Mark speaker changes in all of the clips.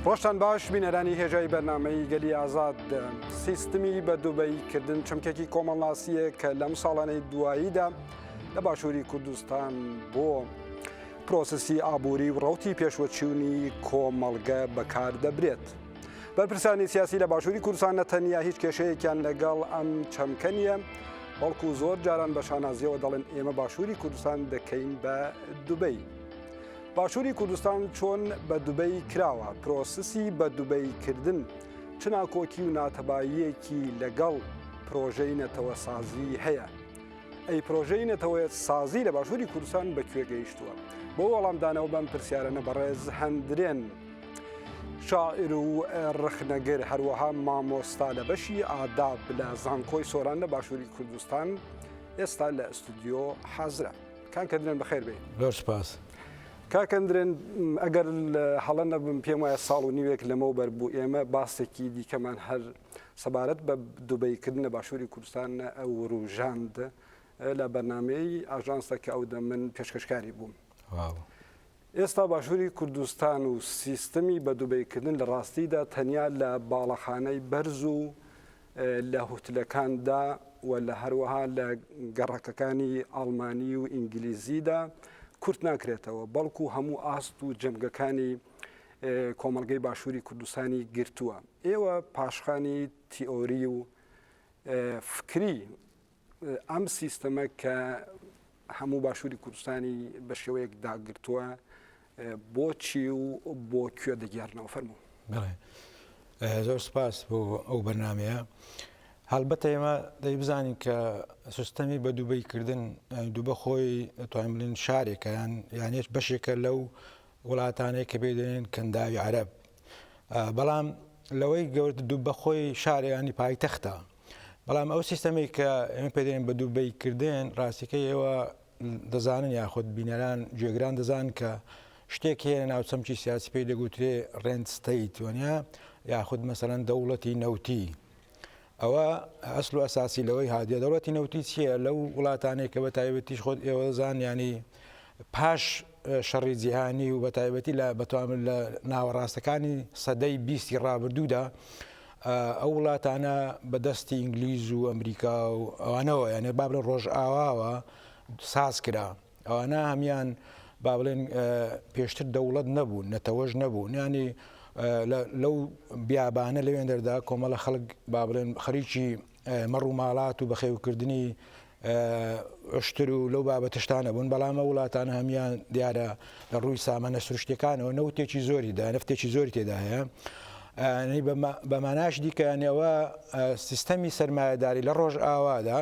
Speaker 1: ڕۆژتان باش بینەرانی هێژای بەرنامەی گەلی ئازاد سیستمی بەدووبەیکردن چەمکێکی کۆمەڵناسیە کە لەم ساڵانەی دواییدا لە باشووری کوردستان بۆ پرۆسسی ئابووری و ڕەوتی پێشوەچوونی کۆمەڵگە بەکار دەبرێت. بەرپرسانی سیاسی لە باشووری کوردستان نەتەنیا هیچ کێشەیەکیان لەگەڵ ئەم چەمکە نیە، بەڵکو زۆر جاران بە شانازیەوە دەڵێن ئێمە باشووری کوردستان دەکەین بە دووبەی. باشووری کوردستان چۆن بە دووبەی کراوە، پرۆسسی بە دووبەیکردن چ ناکۆکی و ناتەباییەکی لەگەڵ پرۆژەی نەتەوە سازی هەیە. ئەی پرۆژەی نەتەوە سازی لە باشووری کوردستان بەکوێ گەیشتووە؟ بۆ وەڵامدانەوە بەم پرسیارانە بەڕێز هەندرێن شاعر و ڕخنەگر هەروەها مامۆستا لە بەشی ئاداب لە زانکۆی سۆران لە باشووری کوردستان ئێستا لە ئەستودیۆ حازرە. کاکەندرێن بەخێر بێ.
Speaker 2: زۆر سپاس.
Speaker 1: کاکەندرێن ئەگەر هەڵە نەبم پێم وایە ساڵ و نیوێک لەمەوبەر بوو ئێمە باسێکی دیکەمان هەر سەبارەت بە دووبەیکردن لە باشووری کوردستان ئەو ڕوژاند لە بەرنامەی ئاژانسە کە ئەو دەمن پێشکەشکاری بووم. ئێستا باشووری کوردستان و سیستمی بە دووبەیکردن لە ڕاستیدا تەنیا لە باڵەخانەی بەرز و لە هوتلەکاندا و لە هەروەها لە گەڕەکەکانی ئەڵمانی و ئینگلیزیدا کورت ناکرێتەوە، بەڵکو هەموو ئاست و جەمگەکانی کۆمەڵگەی باشووری کوردستانی گرتووە. ئێوە پاشخانی تیئۆری و فکری ئەم سیستەمە کە هەموو باشووری کوردستانی بە شێوەیەک داگرتووە بۆچی و بۆ کوێ دەگەڕنەوە؟ فەرموو.
Speaker 2: زۆر سپاس بۆ ئەو بەرنامەیە. هەڵبەتە ئێمە دەی بزانین کە سیستەمی بە دووبەیکردن دووبە خۆی دەتوانین بڵێن شارێکە یان هیچ بەشێکە لەو وڵاتانەیە کە پێدەێن کەنداوی عەرەب، بەڵام لەوەی گەورە دووبە خۆی شارێانی پایتەختە. بەڵام ئەو سیستەمی کە ئێمە پێدەێن بە دووبەیکردن ڕاستیەکەی ئێوە دەزانن یاخود بینەران گوێگران دەزانن کە شتێک هەیە ناوچەمکی سیاسی پێی دەگوترێ ڕێند ستەیت وانیا یاخود مەسەڵەن دەوڵەتی نەوتی. ئەوە ئەسڵ و ئەساسی لەوەی هادیە. دەوڵەتی نەوتی چییە؟ لەو وڵاتانێک کە بە تایبەتیش خۆت ئێوە دەزان ینی پاش شەڕی جیهانی و بە تایبەتی لە بەتوانن لە ناوەڕاستەکانی سەدەی 20 ڕابردوودا ئەو وڵاتانە بەدەستی ئینگلیز و ئەمریکا و ئەوانەوە یانێ با بڵێن ڕۆژ ئاواوە ساز کرا. ئەوانە هەمیان با بڵێن پێشتر دەوڵەت نەبوون، نەتەوەژ نەبوون، ینی لەو بیابانە لەوێن دەردا کۆمەڵە خەڵک با بڵێن خەریکی مەڕ و ماڵات و بەخێوکردنی عشتر و لەو بابەتشتانە بوون. بەڵام ئەو وڵاتانە هەمیان دیارە لە ڕووی سامانە سروشتەکانەوە نەوتێکی زۆریدا، نەفتێکی زۆری تێدا هەیە. بەماناش دیکەیانەوە سیستەمی سەرمایەداری لە ڕۆژ ئاوادا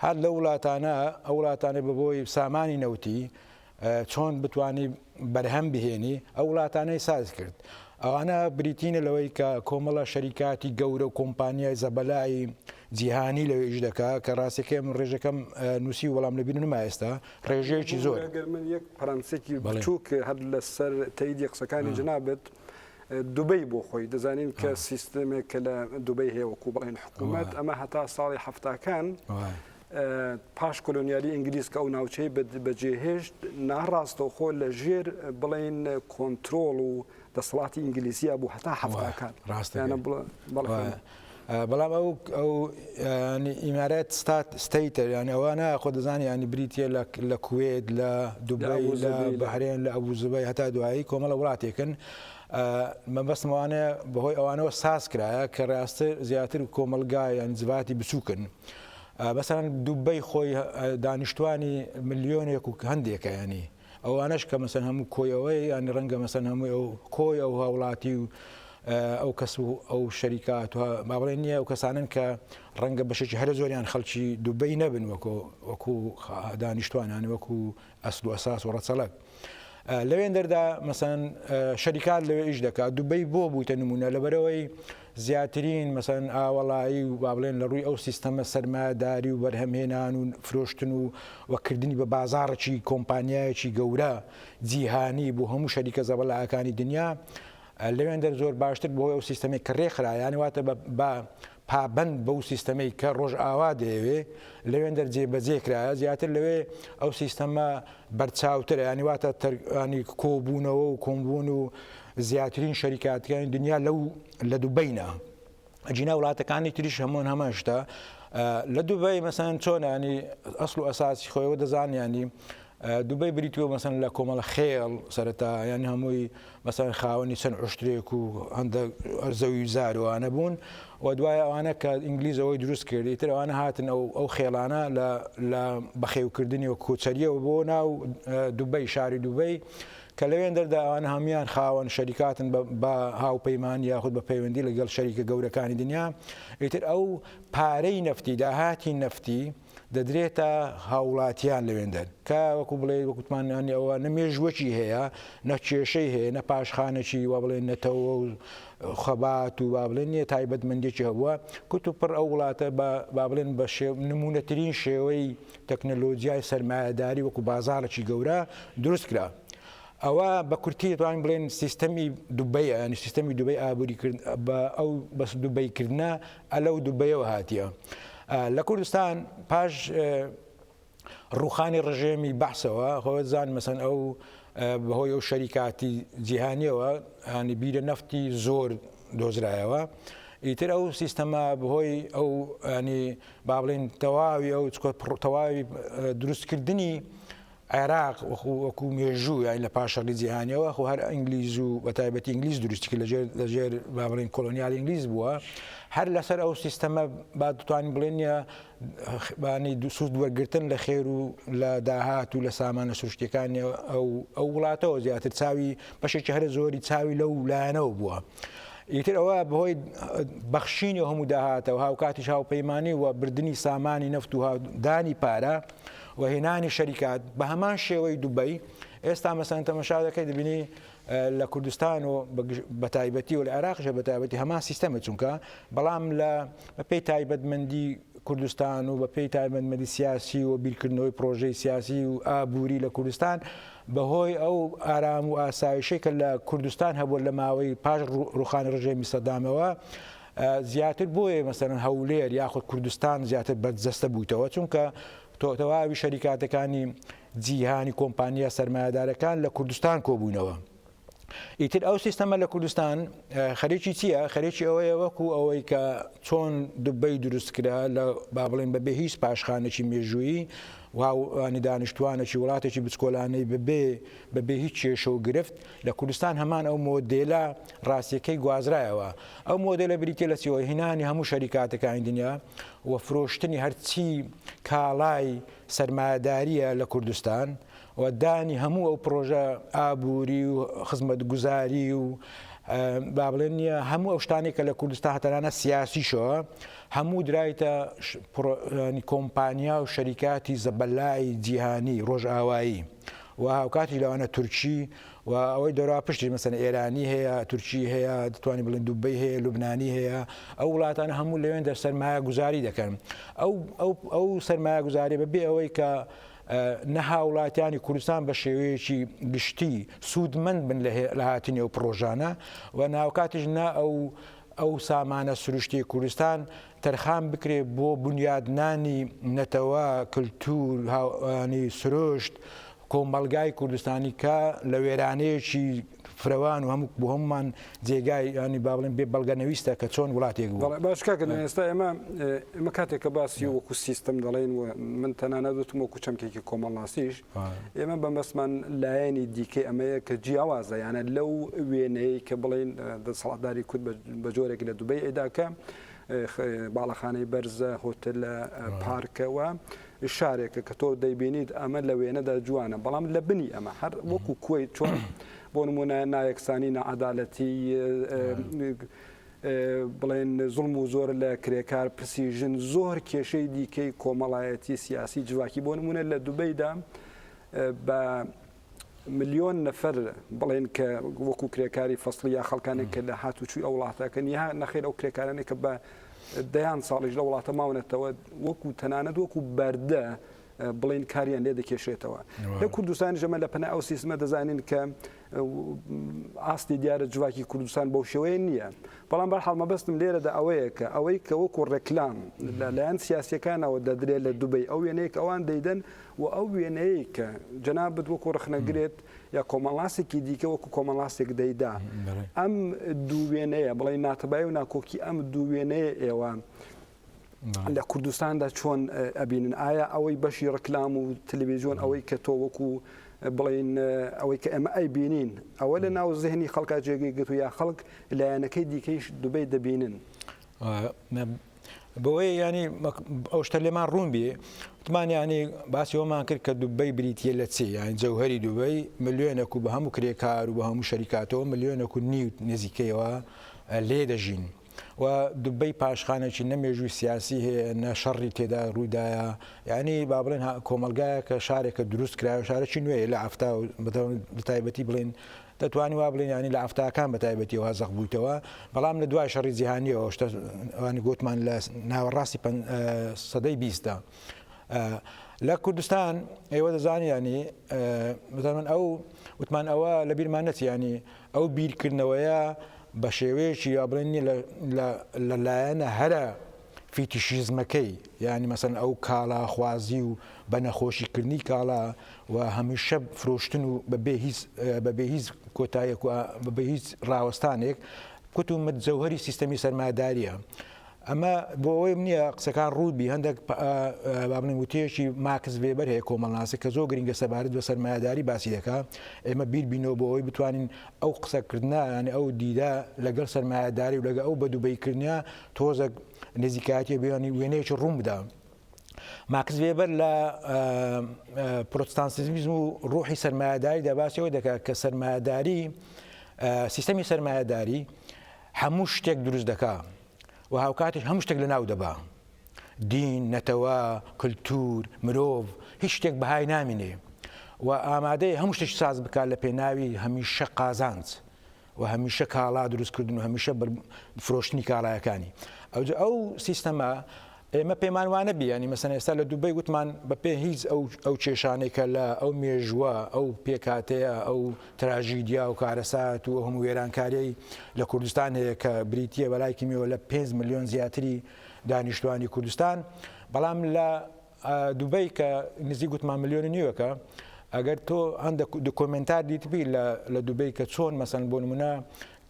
Speaker 2: هەر لە وڵاتانە ئەو وڵاتانە بەبۆی سامانی نەوتی چۆن بتوانی بەرهەم بهێنی ئەو وڵاتانەی ساز کرد. ئەوانە بریتینە لەوەی کە کۆمەڵە شەریکاتی گەورە و کۆمپانیای زەبەلای جیهانی لەوێژ دەکا کە ڕاستیەکەی من ڕێژەکەم نووسی وەڵام لەبیر نما ئێستا ڕێژەیەکی زۆر.
Speaker 1: من یەک پەرەنسێکی بچووک هەر لەسەر تاییدی قسەکانی جنابەت دووبەی بۆ خۆی دەزانین کە سیستەمێک کە لە دووبەی هەیە وەکو بڵێن حکوومەت ئەمە هەتا ساڵی هەفتاکان پاش کۆلۆنیالی ئینگلیز کە ئەو ناوچەی بەجێهێشت ناڕاستەوە خۆ لە ژێر بڵێن کۆنتترۆڵ و دەسەڵاتی ئینگلیزیە بوو هەتا هەفتاکان ڕاستیانە
Speaker 2: بەڵام ئەو ئیمارەت ستەیتە یان ئەوانە خۆ دەزانی ینی بریتە لە کوێت لە دووبەی لە بەحرێن لە ئەبوزبەی هەتا دوایی کۆمەڵە وڵاتێکن. مەبەستمەوانەیە بەهۆی ئەوانەوە ساز کرایە کە ڕاستە زیاتر کۆمەلگای یان جواتی بچووکن. بەسەرەن دووبەی خۆی دانیشتوانی ملیۆنێک و هەندێکە ینی ئەوانش کە مەسەن هەموو کۆیەوەی ینی ڕەنگە مەسەن هەمووی ئەو کۆی ئەو هاوڵاتی و ئەو کەس و ئەو شەریکات با بڵێن نییە ئەو کەسانن کە ڕەنگە بەشێکی هەرە زۆریان خەڵکی دووبەی نەبن وەکو دانیشتوانانی وەکو ئەسڵ و ئەساس و ڕەچەڵک. لەوێن دەردا مەسەن شەریکات لەوێ ئیش دەکات. دووبەی بۆ بوویتە نمونە لەبەرەوەی زیاترین مەسەن ئاوەڵایی و با بڵێن لە ڕووی ئەو سیستەمە سەرمایەداری و بەرهەمهێنان و فرۆشتن و وەکردنی بە بازاڕێکی کۆمپانیایەکی گەورە جیهانی بۆ هەموو شەریکە زەبەلاکانی دنیا لەوێن دەر زۆر باشتر بۆ ئەو سیستەمێک کە ڕێکخرایانی واتە بە پابند بەو سیستەمەی کە ڕۆژ ئاوا دەیەوێ لەوێن دەرجێ بەجێکرایە زیاتر لەوێ ئەو سیستەمە بەرچاوترە ینی واتە کۆبوونەوە و کۆمبوون و زیاترین شەریکاتەکانی دنیا لە دوبەینە. ئەجینا وڵاتەکانی تریش هەمووان هەمان شتە لە دوبەی مەسەن چۆن ینی ئەسڵ و ئەساسی خۆیەوە دەزانانی ینی دوبەی بریتووە مەسەن لە کۆمەڵە خێڵ سەرەتا یانی هەمووی مەسەن خاوەنی چەند عشترێک و هەندێک ئەرزەوی زاروانە بوون و دوای ئەوانە کە ئینگلیزەوەی دروست کردی تر ئەوانە هاتن ئەو خێڵانە لە بەخێوکردنی و کۆچەریەوە بۆ ناو دوبەی شاری دوبەی کە لەوێن دەردا ئەوانە هەمیان خاوەن شەریکاتن بە هاوپەیمانی یاخود بە پەیوەندی لەگەڵ شەریکە گەورەکانی دنیا ئیتر ئەو پارەی نەفتی داهاتی نەفتی دەدرێتە هاوڵاتیان لەوێندەر کە وەکو بڵێ وەکوتمانانی ئەوە نەمێژوەکی هەیە نەکێشەی هەیە نە پاشخانەی وا بڵێن نەتەوە و خەبات و با بڵێن نیە تایبەتمەندێکی هەبووە کورت و پڕ ئەو وڵاتە با بڵێن بە نمونەترین شێوەی تەکنەلۆجیای سەرمایەداری وەکو بازاڕێکی گەورە دروست کرا. ئەوە بە کورتی توانین بڵێن سیستەمی دوبەیە ینی سیستەمی دوبەی ئابووریکرد بە ئەو بەس دوبەیکردنە ئەلەو دوبەیەوە هاتیە. لە کوردستان پاش ڕوخانی ڕژێمی بەحسەوە خۆزان مەسەن ئەو بەهۆی ئەو شەریکاتی جیهانیەوە ینی بیرە نەفتی زۆر دۆزرایەوە ئیتر ئەو سیستەمە بەهۆی ئەو ینی با بڵێن تەواوی ئەو تەواوی دروستکردنی عێراق وەکو مێژوو یان لە پاشەڕی جیهانیەوە خۆ هەر ئینگلیز و بە تایبەتی ئینگلیز دروستی کرد لەژێر با بڵێن کۆلۆنیالی ئینگلیز بووە هەر لەسەر ئەو سیستەمە با دەتوانین بڵێن بانی سوود وەرگرتن لە خێر و لە داهات و لە سامانە سروشتیەکانی ئەو وڵاتەوە زیاتر چاوی بەشێکی هەرە زۆری چاوی لەو لایەنەوە بووە. ئیتر ئەوە بەهۆی بەخشینی هەموو داهاتەوە هاوکاتیش هاوپەیمانی و بردننی سامانی نەفت و دانی پارە وهێنانی شەریکات بە هەمان شێوەی دوبەی ئێستا مەسەن تەمەشا دەکەی دەبینی لە کوردستان و بە تایبەتی و لە عێراقش بە تایبەتی هەمان سیستەمە چونکە بەڵام بە پێی تایبەتمەندی کوردستان و بە پێی تایبەتمەندی سیاسی و بیرکردنەوەی پرۆژەی سیاسی و ئابووری لە کوردستان بەهۆی ئەو ئارام و ئاسایشەی کە لە کوردستان هەبوو لە ماوەی پاش ڕوخانی ڕژێمی سەدامەوە زیاتر بۆیە مەسەرەن هەولێر یاخود کوردستان زیاتر بەرجەستە بوویتەوە چونکە تەواوی شەریکاتەکانی جیهانی کۆمپانیا سەرمایەدارەکان لە کوردستان کۆبوونەوە. ئیتر ئەو سیستەمە لە کوردستان خەریکی چییە؟ خەریکی ئەوەیە وەکو ئەوەی کە چۆن دوبەی دروستکرا لە با بڵێن بەبێ هیچ پاشخانێکی مێژوویی وانی دانیشتوانێکی وڵاتێکی بچکۆلانەی بەبێ هیچ کێشە و گرفت لە کوردستان هەمان ئەو مۆدێلە ڕاستیەکەی گوازرایەوە. ئەو مۆدێلە بریتە لە چیەوە هێنانی هەموو شەریکاتەکانی دنیا و فرۆشتنی هەرچی کاڵای سەرمایەداریە لە کوردستان و دانی هەموو ئەو پرۆژە ئابووری و خزمەتگوزاری و با بڵێن هەموو ئەو شتانێکە لە کوردستان هەتەرانە سیاسیشەوە هەموو درایتە کۆمپانیا و شەریکاتی زەبەلای جیهانی ڕۆژئاوایی و هاوکاتی لەوانە تورکی و ئەوەی دەرا پشتی مەسەن ئێرانی هەیە تورکی هەیە دەتوانین بڵێن دوبەی هەیە لوبنانی هەیە ئەو وڵاتانە هەموو لەوێن دەر سەرمایە گوزاری دەکەن ئەو سەرمایە گوزاری بەبێ ئەوەی کە نەها وڵاتیانی کوردستان بە شێوەیەکی گشتی سوودمەند بن لە هاتنی ئەو پرۆژانە و ناوکاتیش نا ئەو سامانە سروشتی کوردستان تەرخان بکرێ بۆ بنیادنانی نەتەوە کللتور هاوانی سروشت کۆمەلگای کوردستانی کە لە وێرانەیەکی فرەوان و هەموو بۆ هەمومان جێگای ینی با بڵێن بێ بەڵگەنەویستە کە چۆن وڵاتێک بوو.
Speaker 1: باشکەکەن ئێستا ئێمە کاتێک کە باسی وەکو سیستم دەڵێن و من تەنانەت وتم وەکو چەمکێکی کۆمەڵناسیش ئێمە بەمەسمان لایەنی دیکەی ئەمەیە کە جیاوازە یانە لەو وێنەیە کە بڵێن دەسەڵاتداری کورد بە جۆرێک لە دوبەی ئێداکە باڵەخانەی بەرزە هۆتێلە پارکەوە شارێکە کە تۆ دەیبینیت ئەمە لە وێنەدا جوانە بەڵام لە بنی ئەمە هەر وەکو کوێی چۆن بۆ نمونە نایەکسانی نەعەدالەتی بڵێن زوڵم و زۆر لە کرێکار پرسیژن زۆر کێشەی دیکەی کۆمەڵایەتی سیاسی جوواکی بۆ نمونە لە دوبەیدا بە ملیۆن نەفەر بڵێن کە وەکو کرێکاری فەسڵی یا خەڵکانێک کە لە هاتوچووی ئەو وڵاتەکەن یا نەخێر ئەو کرێکارانێک کە بە دەیان ساڵیش لە وڵاتە ماونێتەوە وەکو تەنانەت وەکو بەردە بڵین کاریان لێ دەکێشێتەوە لە کوردستان ژەمە لە پەنا ئەو سیستمە دەزانین کە ئاستی دیارە جوواکی کوردستان بەو شێوەیە نییە بەڵام بەرحاڵ مەبەستم لێرەدا ئەوەیە کە ئەوەی کە وەکو ڕێکلام لەلایەن سیاسیەکانەوە دەدرێت لە دوبەی ئەو وێنەیە کە ئەوان دەیدەن و ئەو وێنەیە کە جەنابەت وەکو ڕخنەگرێت یا کۆمەڵاسێکی دیکە وەکو کۆمەڵاسێک دەیدا ئەم دوو وێنەیە بڵێ ناتەبایی و ناکۆکی ئەم دوو وێنەیە ئێوە لە کوردستاندا چۆن ئەبینن ئایا ئەوەی بەشی ڕکلام و تەلەڤیزیۆن ئەوەی کە تۆ وەکو بڵین ئەوەی کە ئێمە ئەیبینین ئەوە لە ناو زێهنی خەڵکا جێگەی گرت و یا خەڵک لایەنەکەی دیکەیش دوبەی دەبینن
Speaker 2: بۆەوەی ینی ئەو شتە لێمان ڕوون بێ وتمان ینی باسی ئەومان کرد کە دوبەی بریتە لە چی یانی جەوهەری دوبەی ملیۆنێک و بە هەموو کرێکار و بە هەموو شەریکاتەوە ملیۆنێک و نیو نزیکەیەوە لێ دەژین و دوبەی پاشخانێکی نەمێژووی سیاسی هەیە نەشەڕی تێدا ڕوویدایە یعنی با بڵێن کۆمەلگایە کە شارێکە دروست کرا شارێکی نوێ لە ئافتا و بەتایبەتی بڵێن دەتوانانی وا بڵێن ینی لە ئافتاکان بەتایبەتیەوە زەق بوویتەوە بەڵام لە دوای شەڕی جیهانیەوە شتەوانی گوتمان لە ناوەڕاستی سەدەی 20دا لە کوردستان ئێوە دەزانانی ینی مثلەن ئەو وتمان ئەوە لە بیرمان نەچی ینی ئەو بیرکردنەوەیە بە شێوەیەکی یا بڵێنی لەلایەنە هەرە فیتیشیزمەکەی یعنی مەسەن ئەو کاڵا خوازی و بە نەخۆشیکردنی کاڵا و هەمیشە فرۆشتن و بەبێ هیچ کۆتاییەک و بەبێ هیچ ڕاوەستانێک کوتم جەوهەری سیستەمی سەرمایەداریە ئەمە بۆ ئەوەی نییە قسەکان ڕوودبی هەندێک بابنین وتەیەکی ماکس وێبەر هەیە کۆمەڵناسی کە زۆر گرنگە سەبارەت بە سەرمایەداری باسی دەکا ئێمە بیربینەوە بۆ ئەوەی بتوانین ئەو قسەکردنا ینی ئەو دیدا لەگەڵ سەرمایەداری و لەگە ئەو بە دووبەیکردنیە تۆزە نزیکایەتی بێنی وێنەیەکی ڕوون بدا ماکس وێبەر لە پرۆتستانتیزم و ڕۆحی سەرمایەداریدا باسیەوە دەکات کە سەرمایەداری سیستەمی سەرمایەداری هەموو شتێک دروست دەکات و هاوکاتش هەموو شتێک لە ناو دەبا دین نەتەوە کللتور مرۆڤ هیچ شتێک بەهای نامینێ و ئامادەی هەموو شتێک ساز بکات لە پێناوی هەمیشە قازانج و هەمیشە کاڵا دروستکردن و هەمیشە فرۆشتنی کاڵایەکانی ئەو سیستەمە ئێمە پێمان وانە بی ینی مەسەن ئێستا لە دووبەی گوتمان بەپێ هیچ ئەو کێشانێکە لە ئەو مێژووە ئەو پێکاتەیە ئەو تراژیدیا و کارەسات و هەموو وێرانکاریەی لە کوردستان هەیە کە بریتیە بەلای کیمیەوە لە 5 ملیۆن زیاتری دانیشتوانی کوردستان بەڵام لە دووبەی کە نزیک گوتمان ملیۆن نیوەکە ئەگەر تۆ هەندێک دکۆمنتار دیتبی لە دووبەی کە چۆن مەسەن بۆ نمونە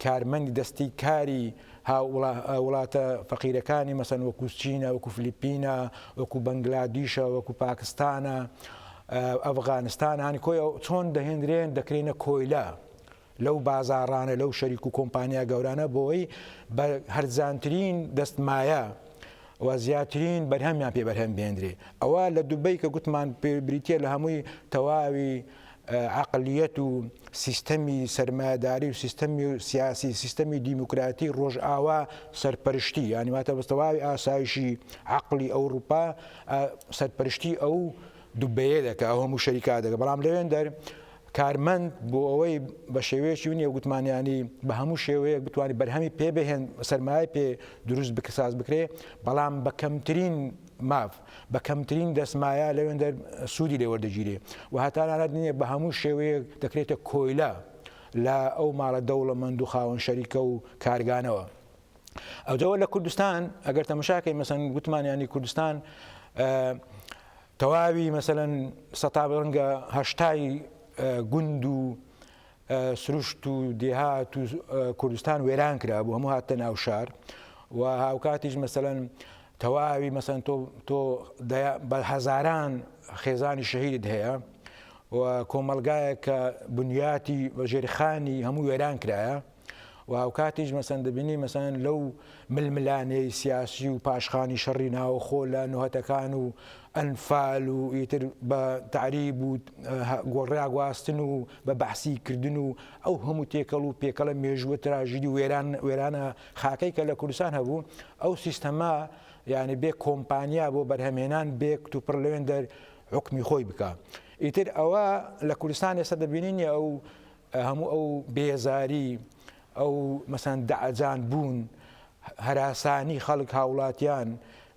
Speaker 2: کارمەندی دەستی کاری وڵاتە فەقیرەکانی مەسەن وەکو چینە وەکو فلیپینە وەکو بەنگلادیشە وەکو پاکستانە ئەفغانستان هانی کۆی چۆن دەهێنرێن دەکرێنە کۆیلا لەو بازاڕانە لەو شەریک و کۆمپانیا گەورانە بۆی بە هەرزانترین دەستمایە و زیاترین بەرهەمیان پێ بەرهەم بێنرێ ئەوە لە دووبەی کە گوتمان بریتە لە هەمووی تەواوی عقلیەت و سیستەمی سەرمایەداری و سیستەمی سیاسی سیستەمی دیموکراتی ڕۆژئاوا سەرپەرشتی ینی واتە بەستەواوی ئاسایشی عقلی ئەوروپا سەرپەرشتی ئەو دووبەیە دەکە ئەو هەموو شەریکا دەکە بەڵام لەوێن دەر کارمەند بۆ ئەوەی بە شێوەیەکی ونیە گوتمانیانی بە هەموو شێوەیەک بتوانانی بەرهەمی پێ بهێن سەرمایە پێ دروست بکەساز بکرێ بەڵام بە کەمترین ماف بە کەمترین دەستمایە لەوێن دەر سوودی لێوەردەگیرێ و هەتانانات نییە بە هەموو شێوەیەک دەکرێتە کۆیلا لە ئەو ماڵە دەوڵەمەند و خاوەن شەریکە و کارگانەوە ئەوجەوە لە کوردستان ئەگەر تەماشاکەی مەسەن گوتمانیانی کوردستان تەواوی مەسەلەن سەتا ڕەنگە هەشتای گوند و سروشت و دێهات و کوردستان وێران کرا بوو هەموو هاتە ناو شار و هاوکاتیش مەسەلەن تەواوی مەسەن تۆ بە هەزاران خێزانی شەهیدت هەیە و کۆمەلگایە کە بنیاتی ژێرخانی هەموو وێران کرایە و هاوکاتیش مەسەن دەبینی مەسەن لەو ململانەی سیاسی و پاشخانی شەڕی ناوەخۆ لە نوهەتەکان و ئەنفال و ئیتر بە تعریب و گۆڕاگواستن و بە بەحسیکردن و ئەو هەموو تێکەڵ و پێکەڵە مێژووە تراژیدی وێرانە خاکەی کە لە کوردستان هەبوو ئەو سیستەما یعنی بێ کۆمپانیا بۆ بەرهەمێنان بێ توپڕ لەوێن دەر حکمی خۆی بکە ئیتر ئەوە لە کوردستان ئێستا دەبینین ئەو هەموو ئەو بێزاری ئەو مەسەن دەعجان بوون هەراسانی خەڵک هاوڵاتیان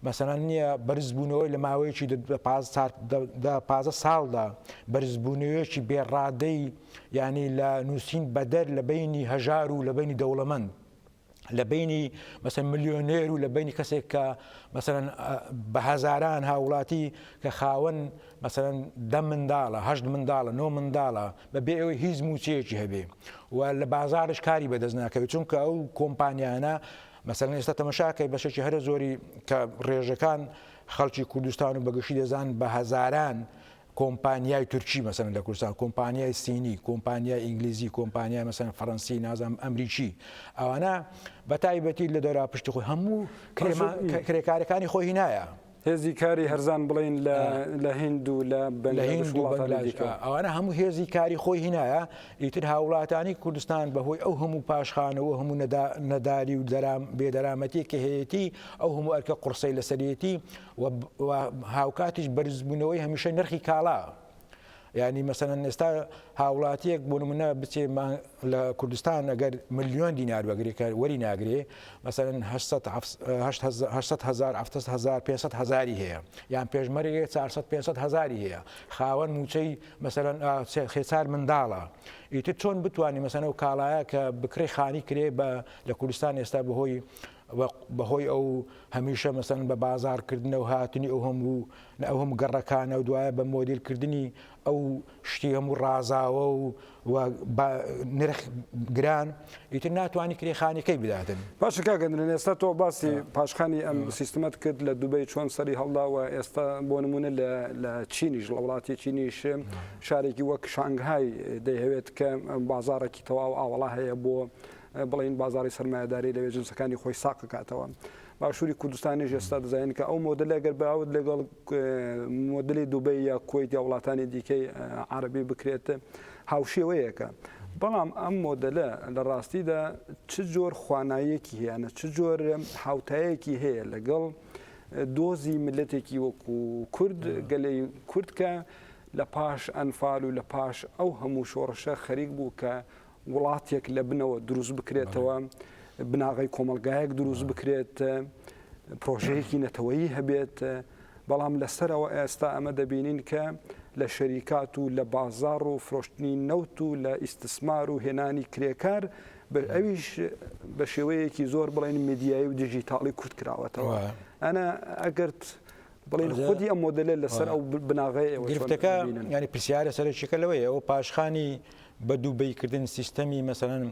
Speaker 2: مەسەڵەن نییە بەرزبوونەوەی لە ماوەیەکی 15 ساڵدا بەرزبوونەوەیەکی بێڕادەی ینی لە نووسین بەدەر لە بینی هەژار و لە بینی دەوڵەمەند لە بینی مەسەن ملیۆنێر و لە بینی کەسێک کە مەسەن بە هەزاران هاوڵاتی کە خاوەن مەسەن 10 منداڵە 8 منداڵە 9 منداڵە بەبێ ئەوەی هیچ موچەیەکی هەبێ و لە بازارش کاری بەدەست ناکەوێت چونکە ئەو کۆمپانیانە مەسەن ئێستا تەماشاکەی بەشێکی هەرە زۆری کە ڕێژەکان خەڵکی کوردستان و بەگشتی دەزان بە هەزاران کۆمپانیای تورکی مەسەن لە کوردستان کۆمپانیای سینی کۆمپانیای ئینگلیزی کۆمپانیای مەسەن فەڕەنسی نازانم ئەمریکی ئەوانە بە تایبەتی لە دەرا پشتی خۆی هەموو کرێکارەکانی خۆی هینایە
Speaker 1: هێزی کاری هەرزان بڵین لە هند و لە
Speaker 2: ئەوانە هەموو هێزی کاری خۆی هینایە ئیتر هاوڵاتانی کوردستان بەهۆی ئەو هەموو پاشخانەوە هەموو نەداری و بێدەرامەتی کە هەیەی ئەو هەموو ئەرکە قورسەی لەسەرەتی و هاوکاتیش بەرزبوونەوەی هەمیشە نرخی کاڵا ینی مەسەن ئێستا هاوڵاتیەک بۆ نمونە بچێ لە کوردستان ئەگەر ملیۆن دینار وەگرێکە وەری ناگرێ مەسەن 500,000 هەیە یان پێشمەرێک 400,000 هەیە خاوەن موچەی مەسەن خێچار منداڵە ئیتر چۆن بتوانانی مەسەن ئەو کاڵایە کە بکرێ خانی کرێ لە کوردستان ئێستا بەهۆی ئەو هەمیشە مەسەن بە بازارکردنە و هاتنی ئەو هەموو گەڕەکانە و دوایە بە مۆدیلکردنی ئەو شتی هەموو ڕازاوە و نرخ گران ئیتر ناتوانانی کرێخانەکەی بداتن
Speaker 1: باشە کاگەندرێن ئێستا تۆ باسی پاشخانی ئەم سیستمەت کرد لە دوبەی چۆن سەری هەڵداوە ئێستا بۆ نمونە لە چینیش لە وڵاتی چینیش شارێکی وەک شانگهای دەیهەوێت کە بازارێکی تەواو ئاوەڵا هەیە بۆ بڵین بازاری سەرمایه‌داری لەوێ جنسەکانی خۆی ساقەکاتەوە باشووری کوردستانیش ئێستا دەزانین کە ئەو مۆدل ئەگەر باوت لەگەڵ مۆدلی دوبەی یا کۆیت یا وڵاتانی دیکەی عەرەبی بکرێت هاوشێوەیەکە بەڵام ئەم مۆدلە لە ڕاستیدا چ جۆر خوانایەکی هەیەە چ جۆر هاوتایەکی هەیە لەگەڵ دۆزی ملەتێکی وەکو کورد گەلەی کورد کە لە پاش ئەنفال و لە پاش ئەو هەموو شۆڕشە خەریک بوو کە وڵاتێک لە بنەوە دروست بکرێتەوە بناغی کۆمەلگایەک دروست بکرێت پرۆژەیەکی نەتەوەیی هەبێت بەڵام لەسەرەوە ئێستا ئەمە دەبینین کە لە شەریکات و لە بازار و فرۆشتنی نەوت و لە ئیستثمار و هێنانی کرێکار ئەویش بە شێوەیەکی زۆر بڵێن میدیایی و دیژیتاڵی کورت کراوەتەوە ئەنە ئەگەرت بڵین خودی ئەم مۆدلە لەسەر ئەو بناغەیە
Speaker 2: گرفتەکە ینی پرسیارە سەرچێکە لەوەیە ئەوە پاشخانی بە دووبەیکردن سیستەمی مەسەڵەن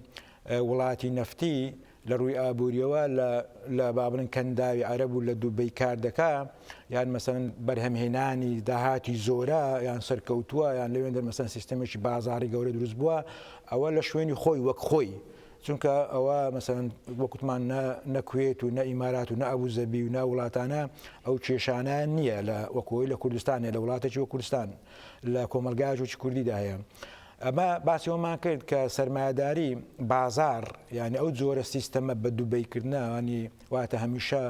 Speaker 2: وڵاتی نەفتی لە ڕووی ئابوووریەوە لە بابن کەنداوی عەرەب و لە دووبەی کار دەکا یان مەسەن بەرهەمهێنانی داهاتی زۆرە یان سەرکەوتووە یان لەوێن دەرمەسەن سیستەمێکی بازاری گەورە دروست بووە ئەوە لە شوێنی خۆی وەک خۆی چونکە ئەوە مەسەن وەکوتمان نەکوێت و نە ئیمارات و نە ئەبوزەبی و نە وڵاتانە ئەو کێشانە نییە لە وەکۆی لە کوردستانێ لە وڵاتێکی وە کوردستان لە کۆمەلگاژێکی کوردیدا هەیە ئەمە باسیەوەمان کرد کە سەرمایه‌داری بازار یعنی ئەو جۆرە سیستەمە بە دووبەیکردنەوەنی واتە هەمیشە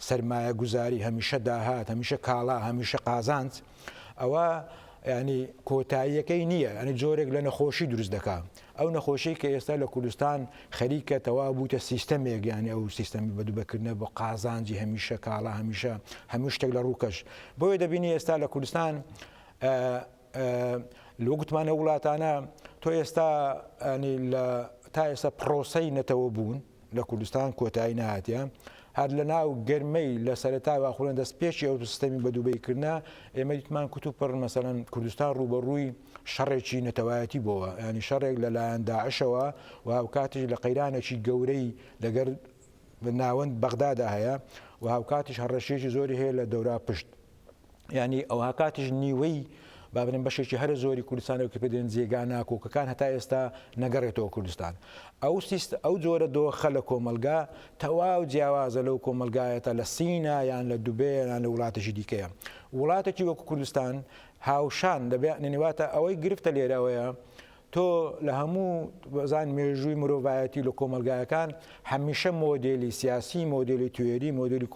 Speaker 2: سەرمایە گوزاری هەمیشە داهات هەمیشە کاڵا هەمیشە قازانج ئەوە ینی کۆتاییەکەی نییە ئەنی جۆرێک لە نەخۆشی دروست دەکات ئەو نەخۆشی کە ئێستا لە کوردستان خەریکە تەوا بووتە سیستەمێک یانی ئەو سیستەمی بەدووبەکردنە بۆ قازانجی هەمیشە کاڵا هەمیشە هەموو شتێک لە ڕووکەش بۆیە دەبینی ئێستا لە کوردستان لە گوتمانە وڵاتانە تۆ ئێستا تا ئێستا پرۆسەی نەتەوە بوون لە کوردستان کۆتایی نهاتیە هەر لە ناو گەرمەی لە سەرەتای واخۆرن دەست پێشی ئەو سیستەمی بەدووبەیکردنا ئێمە دیتمان کوتوپڕ مەسەڵەن کوردستان ڕوبەڕووی شەڕێکی نەتەوایەتی بووە ینی شەڕێک لەلایەن داعشەوە و هاوکاتیش لە قەیرانێکی گەورەی لەگەر ناوەند بەغدادا هەیە و هاوکاتیش هەڕەشێکی زۆری هەیە لە دەورا پشت ینی ئەو هاکاتیش نیوەی بابنین بەشێکی هەرە زۆری کوردستانەوە کە پێدێن جێگا ناکۆکەکان هەتا ئێستا نەگەڕێتەوە کوردستان ئەو جۆرە دۆخە لە کۆمەلگا تەواو جیاوازە لەو کۆمەلگایەتە لە سینە یان لە دوبێ یان لە وڵاتێکی دیکەیە وڵاتێکی وەکو کوردستان هاوشان دەبێت نێواتە ئەوەی گرفتە لێرەوەیە تۆ لە هەموو بەزان مێژووی مرۆڤایەتی لە کۆمەلگایەکان هەمیشە مۆدێلی سیاسی مۆدێلی توێری مۆدێلی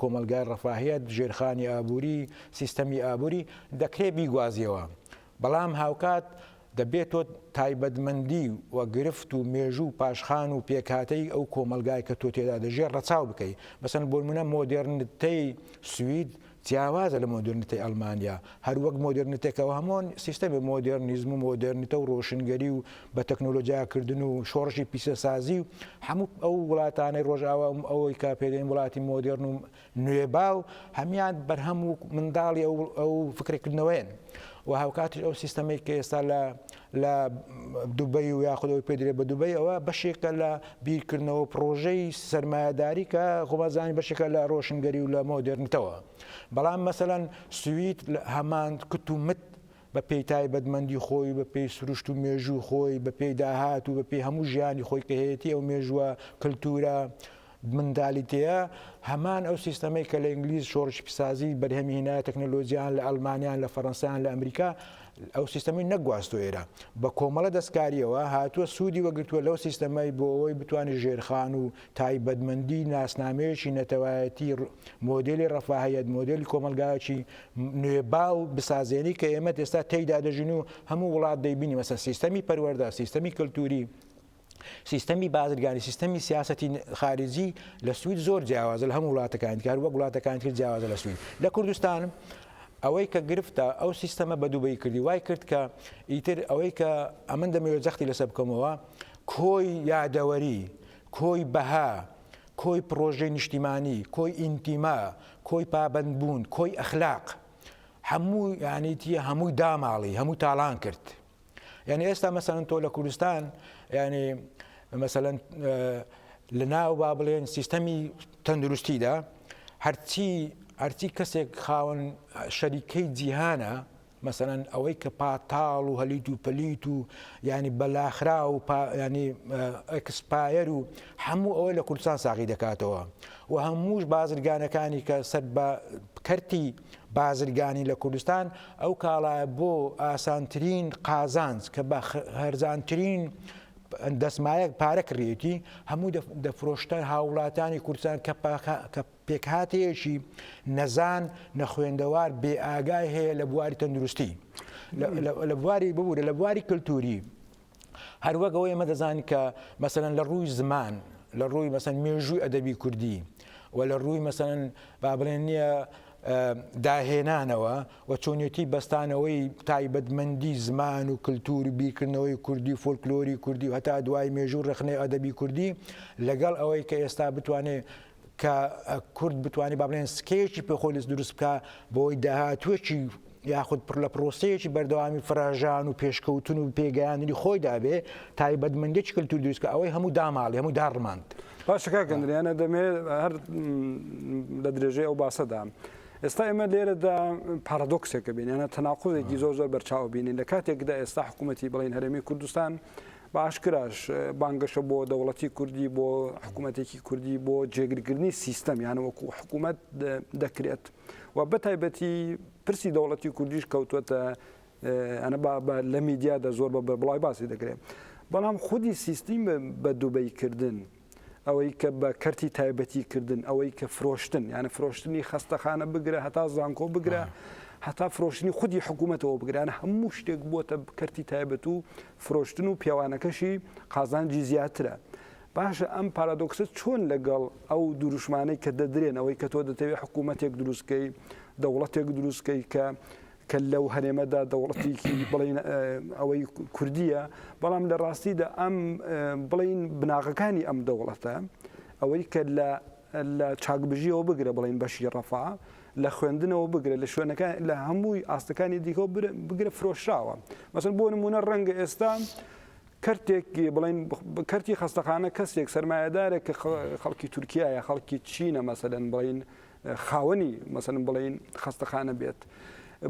Speaker 2: کۆمەلگای ڕەفاهیەت ژێرخانی ئابووری سیستەمی ئابووری دەکرێت بیگوازیەوە بەڵام هاوکات دەبێت تۆ تایبەتمەندی و گرفت و مێژوو پاشخان و پێکهاتەی ئەو کۆمەلگای کە تۆ تێدا دەژێر ڕەچاو بکەیت. مەسەن بۆ نمونە مۆدێرنتەی سوید جیاوازە لە مۆدرنیتەی ئەڵمانیا، هەر وەک مۆدرنیتێکەوە هەمووان سیستەمی مۆدرنیزم و مۆدرنیتە و ڕۆشنگەری و بە تەکنۆلۆژیاکردن و شۆڕژی پیسەسازی و هەموو ئەو وڵاتانەی ڕۆژاوا ئەوەی کا پێدەین وڵاتی مۆدرن و نوێباو هەمیان بەرهەم و منداڵی ئەو فکرێکردنەوەیان. و هاوکاتش ئەو سیستەمەی کە ئێستا لە دوبەی و یاخودەوەی پێدرێت بە دوبەی ئەوە بەشێکە لە بیرکردنەوە پرۆژەی سەرمایهداری کە خۆمەزانی بەشێکە لە ڕۆشنگەری و لە مۆدرنیتەوە. بەڵام مەسەلەن سوید هەمان کت و مت بە پێی تایبەتمەندی خۆی، بە پێی سروشت و مێژوو خۆی، بە پێی داهات و بە پێی هەموو ژیانی خۆی کە هەیەی ئەو مێژووە کللتورە منداڵیتەیە هەمان ئەو سیستەمەی کە لە ئینگلیز شۆڕژی پیسازی بەرهەمی هێنایە تەکنۆلۆژیان لە ئەڵمانیان لە فەڕەنسایان لە ئەمریکا ئەو سیستەمی نەگواستۆ ئێرە بە کۆمەڵە دەستکاریەوە هاتووە سوودی وەگرتووە لەو سیستەمای بۆ ئەوەی بتوانێت ژێرخان و تایبەتمەندی ناسنامەیەکی نەتەوایەتی مۆدلی ڕەفاهەیەت مۆدلی کۆمەلگایەکی نوێباو بسازێنی کە ئێمە ئێستا تێیدا دەژین و هەموو وڵات دەیبینی مەسەن سیستەمی پەروەردە، سیستەمی کللتوری، سیستەمی بازرگانی، سیستەمی سیاسەتی خارجی لە سوید زۆر جیاوازە لە هەموو وڵاتەکانی کار وەک وڵاتەکانی تر جیاوازە لە سوید. لە کوردستان ئەوەی کە گرفتە ئەو سیستەمە بە دووبەی کردی وای کرد کە ئیتر ئەوەی کە ئەمن دەمەوێت جەختی لەسەر بکەمەوە کۆی یادەوەری، کۆی بەها، کۆی پرۆژەی نیشتیمانی، کۆی ئینتیما، کۆی پابەندبوون، کۆی ئەخلاق هەموو یانیتیە هەمووی داماڵی هەموو تاڵان کرد. یعنی ئێستا مەسەلەن تۆ لە کوردستان ینی مەسەلەن لە ناو با بڵێن سیستەمی تەندروستیدا هەرچی کەسێک خاوەن شەریکەی جیهانە مەسەلەن ئەوەی کە پاتاڵ و هەلیت و پەلیت و ینی بەلاخرا و ینی ئەکسپایر و هەموو ئەوەی لە کوردستان ساغی دەکاتەوە و هەمووش بازرگانەکانی کە سەر بە کەرتی بازرگانی لە کوردستان ئەو کاڵایە بۆ ئاسانترین قازانج کە بە هەرزانترین دەسمایە پارە کڕێتی هەموو دەفرۆشتە هاوڵاتانی کوردستان کە پێکهاتەیەکی نەزان نەخوێندەوار بێ ئاگای هەیە لە بواری تەندروستی لە بواری ببوورە لە بواری کللتوری هەروەک ئەوەی ئێمە دەزانین کە مەسەلەن لە ڕووی زمان لە ڕووی مەسەن مێژووی ئەدەبی کوردی و لە ڕووی مەسەلەن با بڵێن نییە داهێنانەوە و چۆنیەتی بەستانەوەی تایبەتمەندی زمان و کللتور و بیرکردنەوەی کوردی فۆلکلۆری کوردی و هەتا دوای مێژوو ڕخنەی ئەدەبی کوردی لەگەڵ ئەوەی کە ئێستا بتوانێت کە کورد بتوانێت با بڵێن سکێکی پێخۆی لەس دروست بکە بۆی داهاتوێکی یاخود لە پرۆسەیەکی بەردەوامی فراژان و پێشکەوتن و پێگەیاندنی خۆی دابێ تایبەتمەندێکی کللتور دروست کە ئەوەی هەموو داماڵی هەموو داڕماند.
Speaker 1: باشەکە گەندریانە دەمێت هەر لە درێژەی ئەو باسەدا ئێستا ئێمە لێرەدا پارادۆکسێکە بینێنە تەناقوزێکی زۆر زۆر بەرچاو بینین لە کاتێکدا ئێستا حکوومەتی بڵین هەرێمی کوردستان بە ئاشکراش بانگەشە بۆ دەوڵەتی کوردی بۆ حکوومەتێکی کوردی بۆ جێگرکردنی سیستەم یانە وەکو حکوومەت دەکرێت و بەتایبەتی پرسی دەوڵەتی کوردیش کەوتوەتە ئەنە لە میدیادا زۆر بە بڵای باسی دەکرێت بەڵام خودی سیستیم بە دووبەیکردن ئەوەی کە بە کەرتی تایبەتیکردن ئەوەی کە فرۆشتن یانە فرۆشتنی خەستەخانە بگرە هەتا زانکۆ بگرە هەتا فرۆشتنی خودی حکوومەتەوە بگرانە هەموو شتێک بۆتە کەرتی تایبەت و فرۆشتن و پیاوانەکەشی قازانجی زیاترە. باشە ئەم پارادۆکسە چۆن لەگەڵ ئەو دروشمانەی کە دەدرێن ئەوەی کە تۆ دەتەوێت حکوومەتێک دروستکەی دەوڵەتێک دروستکەی کە لەو هەرێمەدا دەوڵەتێکی بڵین ئەوەی کوردیە بەڵام لە ڕاستیدا ئەم بڵین بناغەکانی ئەم دەوڵەتە ئەوەی کە لە چاکبژیەوە بگرە بڵین بەشی ڕەفا لە خوێندنەوە بگرە لە شوێنەکان لە هەمووی ئاستەکانی دیکەەوە بگرە فرۆشراوە مەسەن بۆ نمونە ڕەنگە ئێستا کەرتێکی بڵین کەرتی خەستەخانە کەسێک سەرمایه‌دارێک کە خەڵکی تورکیایە خەڵکی چینە مەسەلەن بڵین خاوەنی مەسەلەن بڵین خەستەخانە بێت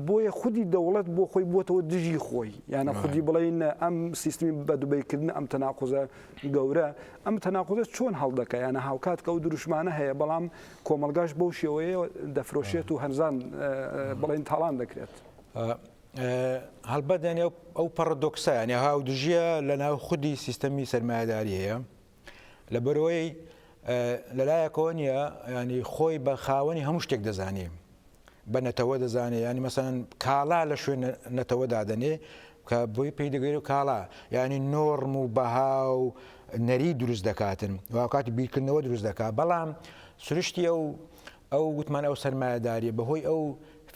Speaker 1: بۆیە خودی دەوڵەت بۆ خۆی بۆتەوە دژی خۆی یانە خودی بڵین ئەم سیستمی بەدوبەیکردن ئەم تەناقوزە گەورە ئەم تەناقوزە چۆن هەڵدەکە یانە هاوکات کە ئەو دروشمانە هەیە بەڵام کۆمەلگاش بەو شێوەیە دەفرۆشێت و هەرزان بڵین تاڵان دەکرێت.
Speaker 2: هەڵبەت ئەو پەرۆدۆکسە یانە هاودژیە لە ناو خودی سیستەمی سەرمایه‌داری هەیە لەبەرەوەی لەلایەکەوە نیە ینی خۆی بە خاوەنی هەموو شتێک دەزانێ بە نەتەوە دەزانێت ینی مەسەن کاڵا لە شوێن نەتەوە دادەنێ کە بۆی پێی دەگەێت و کاڵا یعنی نۆڕم و بەها و نەری دروست دەکاتن واکاتی بیرکردنەوە دروست دەکات بەڵام سروشتی ئەو گوتمان ئەو سەرمایهداریە بەهۆی ئەو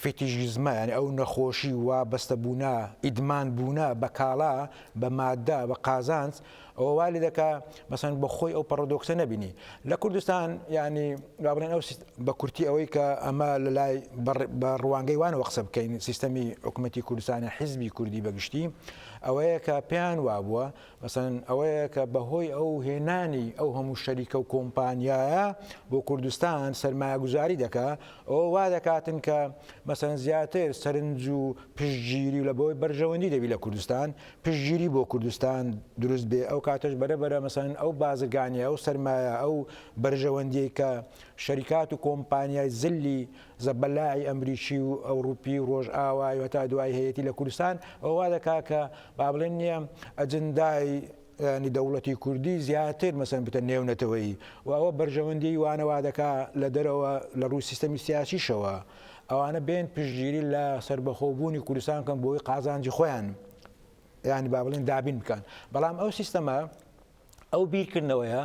Speaker 2: فتیژیزمە ینی ئەو نەخۆشی وا بەستەبوونا ئیدمان بوونا بە کاڵا بە مادە بە قازانج ئەوە وا لێ دەکا مەسەن بە خۆی ئەو پەرۆدۆکسە نەبینی لە کوردستان ینی بڵێن ئەو بە کورتی ئەوەی کە ئەمە لە لای بە ڕوانگەی وانەوە قسە بکەین سیستەمی حکوومەتی کوردستانی حیزبی کوردی بەگشتی ئەوەیە کە پێیان وابووە مەسەن ئەوەیە کە بەهۆی ئەو هێنانی ئەو هەموو شەریکە و کۆمپانیایە بۆ کوردستان سەرمایە گوزاری دەکا ئەوە وا دەکاتن کە مەسەن زیاتر سەرنج و پشتگیری و لە بۆی بەرژەوەندی دەبی لە کوردستان پشتگیری بۆ کوردستان دروست بێ ئەو کاتەش بەرەبەرە مەسەن ئەو بازرگانیە ئەو سەرمایە ئەو بەرژەوەندی کە شەریکات و کۆمپانیای زلی زەبەلای ئەمریکی و ئەوروپی و ڕۆژئاوای و تا دوای هەیەتی لە کوردستان ئەوە وا دەکا کە با بڵێن نییە ئەجندای ینی دەوڵەتی کوردی زیاتر مەسەن بتە نێونەتەوەی و ئەوە بەرژەوەندی وانەوا دەکا لە دەرەوە لە ڕووی سیستەمی سیاسیشەوە ئەوانە بێن پشتگیری لە سربەخۆبوونی کوردستان کەم بۆی قازانجی خۆیان ینی با بڵێن دابین بکەن بەڵام ئەو سیستەمە ئەو بیرکردنەوەیە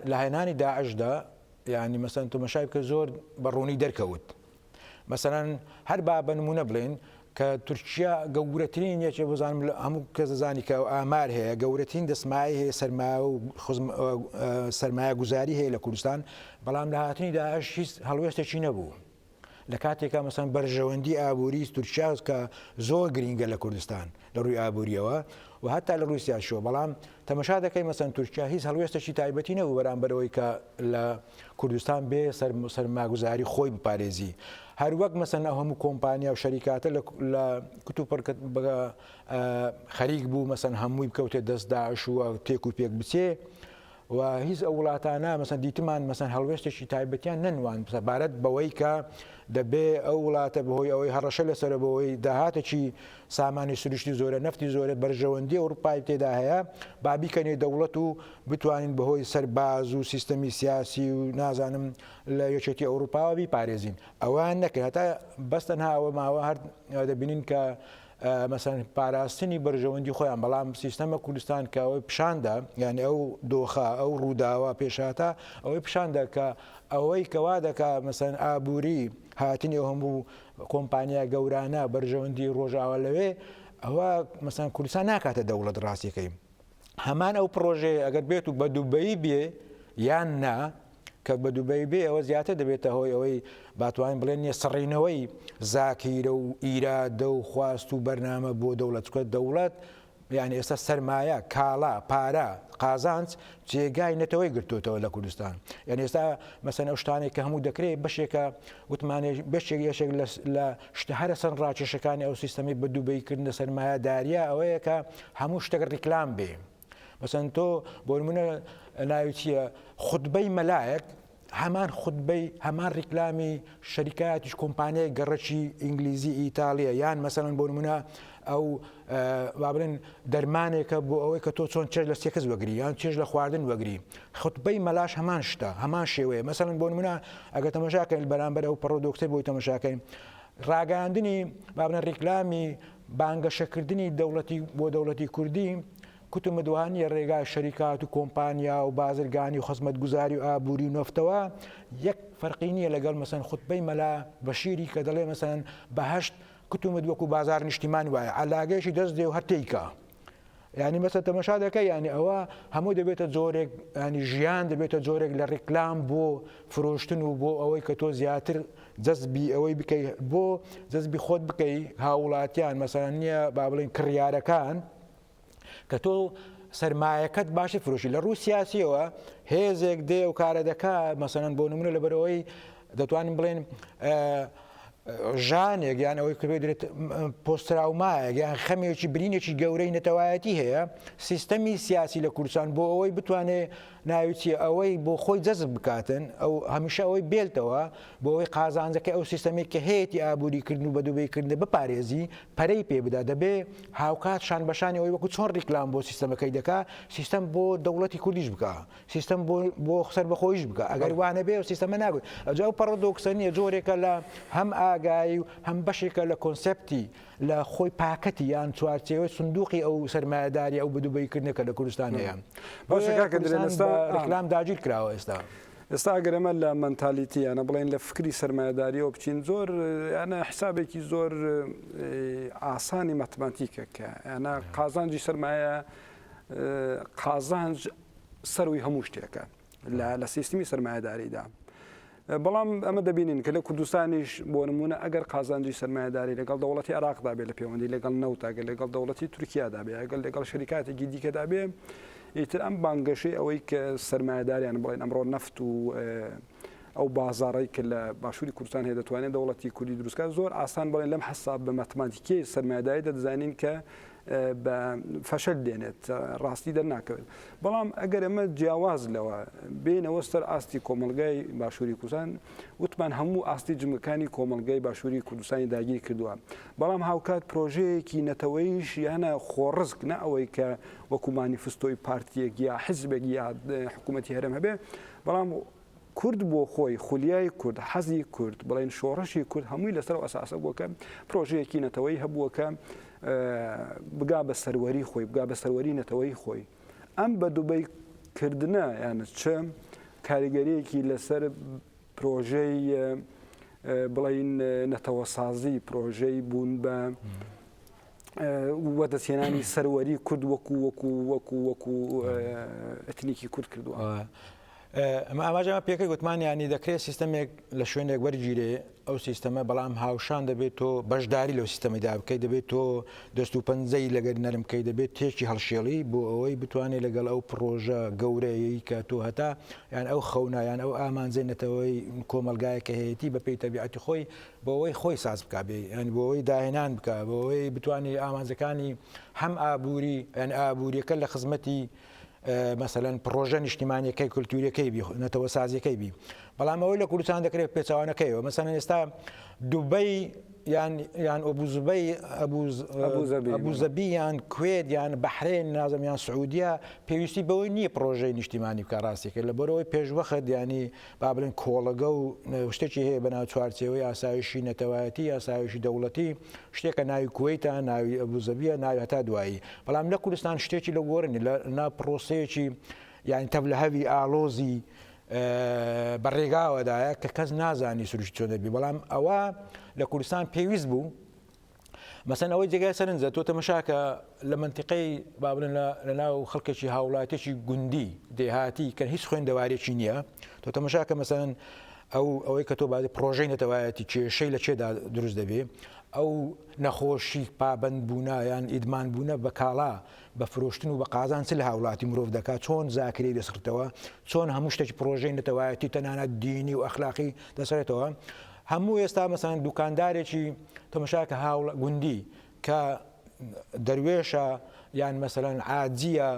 Speaker 2: لە هێنانی داعشدا ینی مەسەن تۆمەشای بکە زۆر بەڕوونی دەرکەوت مەسەرەن هەر با بە نمونە بڵێن کە تورکیا گەورەترین یەکێ بزانم لە هەموو کەس دەزانی کە ئامار هەیە گەورەترین دەسمای هەیە سەرمایە و سەرمایە گوزاری هەیە لە کوردستان بەڵام لە هاتنی داعش هیچ هەڵوێستێکی نەبوو لە کاتێکا مەسەن بەرژەوەندی ئابووری تورکیا کە زۆر گرینگە لە کوردستان لە ڕووی ئابووریەوە و هەتا لە ڕووی سیاسیەوە بەڵام تەمەشا دەکەی مەسەن تورکیا هیچ هەڵوێستێکی تایبەتی نەبوو بەرامبەرەوەی کە لە کوردستان بێ سەرماگوزاری خۆی بپارێزی هەر وەک مەسەن ئەو هەموو کۆمپانیا و شەریکاتە لە کتوپڕکەت خەریک بوو مەسەن هەمووی بکەوتێ دەست داعش و تێک و پێک بچێ و هیچ ئەو وڵاتانە مەسەن دیتمان مەسەن هەڵوێستێکی تایبەتیان نەنوان بارەت بەوەی کە دەبێ ئەو وڵاتە بەهۆی ئەوەی هەڕەشە لەسەر بەوەی داهاتێکی سامانی سروشتی زۆرە نەفتی زۆرە بەرژەوەندی ئەوروپای تێدا هەیە بابیکەنێ دەوڵەت و بتوانین بەهۆی سەرباز و سیستەمی سیاسی و نازانم لە یەکێتی ئەوروپاوە بیپارێزین ئەوان نەکرد هەتا بەستەنها ئەوە ماوە هەر دەبینین کە مەسەن پاراستنی بەرژەوەندی خۆیان بەڵام سیستەمە کوردستان کە ئەوەی پیشاندا یعنی ئەو دۆخە ئەو ڕووداوە پێشاتە ئەوەی پیشاندا کە ئەوەی کەوا دەکا مەسەن ئابووری هاتنی ئەو هەموو کۆمپانیا گەورانە بەرژەوەندی ڕۆژاوە لەوێ ئەوە مەسەن کوردستان ناکاتە دەوڵەت ڕاستیەکەی هەمان ئەو پرۆژێ ئەگەر بێت و بە دووبەیی بێ یان نا کە بە دووبەی بێ ئەوە زیاتر دەبێتە هۆی ئەوەی باتوانین بڵێن نیە سڕینەوەی زاکیرە و ئیرادە و خواست و بەرنامە بۆ دەوڵەت چکە دەوڵەت یعنی ئێستا سەرمایە کاڵا پارە قازانج جێگای نەتەوەی گرتوتەوە لە کوردستان یعنی ئێستا مەسەن ئەو شتانێک کە هەموو دەکرێت بەشێکە وتمانێ بەشێک یەشێک لە هەرە سەر ڕاکێشەکانی ئەو سیستەمی بە دووبەیکردنە سەرمایە داریە ئەوەیە کە هەموو شتێک ڕیکلام بێ مەسەن تۆ بۆ نمونە ناوی چییە خوتبەی مەلایەک هەمان خوتبەی هەمان ڕیکلامی شەریکایەتیش کۆمپانیای گەڕەکی ئینگلیزی ئیتالیە یان مەسەڵەن بۆ نمونە ئەو بابلێن دەرمانێکە بۆ ئەوەی کە تۆ چۆن چێژ لە سێکەس وەگری یان چێژ لە خواردن وەگری خوتبەی مەلاش هەمان شتە هەمان شێوەیە مەسەڵەن بۆ نمونە ئەگەر تەماشاکەین بەرامبەر ئەو پەرۆدۆکسەی بۆی تەماشاکەین ڕاگەاندنی بابلێن ڕیکلامی بانگەشەکردنی بۆ دەوڵەتی کوردی کوتومەدوانیە ڕێگای شەریکات و کۆمپانیا و بازرگانی و خزمەتگوزاری و ئابووری و نەفتەوە یەک فەرقی نییە لەگەڵ مەسەن خوتبەی مەلا بەشیری کە دەڵێ مەسەن بەهەشت کوتومەد وەکو بازار نیشتیمان وایە عەلاگەیەکی دەست دێ و هەرتێیکە یعنی مەسەن تەماشا دەکەی یعنی ئەوە هەموو دەبێتە جۆرێک ینی ژیان دەبێتە جۆرێک لە ڕیکلام بۆ فرۆشتن و بۆ ئەوەی کە تۆ زیاتر جەزبی ئەوەی بکەی بۆ جەزبی خۆت بکەی هاوڵاتیان مەسەن نییە با بڵێن کڕیارەکان کە تۆ سەرمایەکەت باشی فرۆشی لە ڕووی سیاسیەوە هێزێک دێ و کارە دەکا مەسەن بۆ نمونە لەبەرەوەی دەتوانین بڵێن ژانێک یان ئەوەی کە دێت پۆستراومایەک یان خەمێکی برینێکی گەورەی نەتەوایەتی هەیە سیستەمی سیاسی لە کوردستان بۆ ئەوەی بتوانێت ناویچی ئەوەی بۆ خۆی جەزب بکاتن ئەو هەمیشە ئەوەی بێتەوە بۆ ئەوەی قازانجەکە ئەو سیستەمێک کە هەیەی ئابووریکردن و بەدووبەیکردن بپارێزی پەرەی پێ بدا دەبێ هاوکات شان بەشانی ئەوەی وەکو چۆن ڕیکلام بۆ سیستەمەکەی دەکا سیستەم بۆ دەوڵەتی کوردیش بکە سیستەم بۆ سەر بەخۆیش بکە ئەگەر وانە بێ و سیستەمە ناگوێت ئەجا ئەو پەرۆدۆکسە نیە جۆرێکە لە هەم ئاگایی و هەم بەشێکە لە کۆنسپتی لە خۆی پاکەتی یان چوارچێوەی سندوقی ئەو سەرمایه‌داری ئەو بەدووبەیکردنەکە لە کوردستان هەیە ڕێکلام داگیر کراوە ئێستا.
Speaker 1: ئێستا ئەگەرەمە لە مەنتالیتی یانە بڵێن لە فکری سەرمایه‌داریەوە بچین زۆر یانە حسابێکی زۆر ئاسانی مەتماتیکە کە یانە قازانجی سەرمایە قازانج سەروی هەموو شتێکە لە سیستمی سەرمایه‌داریدا. بەڵام ئەمە دەبینین کە لە کوردستانیش بۆ نمونە ئەگەر قازانجی سەرمایه‌داری لەگەڵ دەوڵەتی عێراقدا بێ لە پەیوەندی لەگەڵ نەوتاگە لەگەڵ دەوڵەتی تورکیادا بێ ئەگەر لەگەڵ شەریکاتێکی دیکەدا بێ ئیتر ئەم بانگەشەی ئەوەی کە سەرمایه‌داریان بڵێن ئەمڕۆ نەفت و ئەو بازاڕی کە لە باشووری کوردستان هەیە دەتوانێت دەوڵەتی کوردی دروستکە زۆر ئاسان بڵێن لەم حساب بە مەتماتیکەی سەرمایه‌داری دەزانین کە بە فەشل دێنێت ڕاستی دەرناکەوێت. بەڵام ئەگەر ئەمە جیاواز لەوە بینەوە سەر ئاستی کۆمەلگای باشووری کوردستان وتمان هەموو ئاستی جمەکانی کۆمەلگای باشووری کوردستانی داگیر کردووە. بەڵام هاوکات پرۆژەیەکی نەتەوەیش یانە خۆڕزک نە ئەوەی کە وەکو مانیفستۆی پارتیەک یا حزبێک یا حکوومەتی هەرێم هەبێ، بەڵام کورد بۆ خۆی خولیای کورد حەزی کورد بڵێن شۆڕشی کورد هەمووی لەسەر ئەساسە بووکە پرۆژەیەکی نەتەوەی هەبووەکە بگا بە سەروەری خۆی بگا بە سەروەری نەتەوەی خۆی. ئەم بە دووبەیکردنە یانە چ کاریگەریەکی لەسەر پرۆژەی بڵین نەتەوەسازی پرۆژەی بوون بە وەدەستێنانی سەروەری کورد وەکو ئەتنیکی کورد کردووە.
Speaker 2: ئەمە ئاماژەمە پێکرد گوتمان ینی دەکرێت سیستەمێک لە شوێنێک وەرگیرێ ئەو سیستەمە بەڵام هاوشان دەبێت تۆ بەشداری لەو سیستەمەدا بکەیت دەبێت تۆ دەست و پەنجەی لەگەر نەرمکەی دەبێت تێکی هەڵشێڵی بۆ ئەوەی بتوانێت لەگەڵ ئەو پرۆژە گەورەیەی کە تۆ هەتا یان ئەو خەونایان ئەو ئامانجەی نەتەوەی کۆمەلگایەکە هەیەی بە پێی تەبیعەتی خۆی بۆ ئەوەی خۆی ساز بکا بێ ینی بۆ ئەوەی داهێنان بکە بۆ ئەوەی بتوانێت ئامانجەکانی هەم ئابووری یان ئابووریەکە لە خزمەتی مثلەن پرۆژە نیشتیمانیەکەی کولتوریەکەی بی نەتەوە سازیەکەی بی. بەڵام ئەوەی لە کوردستان دەکرێت پێچوانەکەیەوە مەسەلەن ئێستا دوبەی یان ئۆبوزبەی ئەبوزەبی یان کوێت یان بەحرێن نازم یان سعودیا پێویستی بەوەی نییە پرۆژەی نیشتیمانی بکە ڕاستیکە لە بەرەوەی پێشوەخت ینی با بڵێن کۆڵەگە و شتێکی هەیە بەناو چوارچێوەی ئاسایشی نەتەوایەتی ئاسایشی دەوڵەتی شتێکە ناوی کوێیتە ناوی ئەبوزەبیە ناوی هەتا دوایی. بەڵام لە کوردستان شتێکی لە گۆڕنی لە پرۆسەیەکی یانی تەب لە هەوی ئالۆزی بەڕێگاوەدایە کە کەس نازانی سروشتی چۆن دەبی. بەڵام ئەوە لە کوردستان پێویست بوو مەسەن ئەوەی جێگای سەرنجە تۆ تەمەشاکە لە منتیقەی با بڵێن لە ناو خەڵکێکی هاوڵاتێکی گوندی دێهاتی کە هیچ خوێندەوارێکی نییە تۆ تەمەشاکە مەسەن ئەوەی کە تۆ باز پرۆژەی نەتەوایەتی کێشەی لە چێدا دروست دەبێ ئەو نەخۆشی پابند بوونە یان ئیدمان بوونە بە کاڵا بە فرۆشتن و بە قازان چ لە هاوڵاتی مرۆڤ دەکات چۆن زاکری دەسڕێتەوە چۆن هەموو شتێکی پرۆژەی نەتەوایەتی تەنانەت دینی و ئەخلاقی دەسڕێتەوە. هەموو ئێستا مەسەن دوکاندارێکی تەمەشاکە هاوڵ گوندی کە دەروێشە یان مەسەلەن عاجیە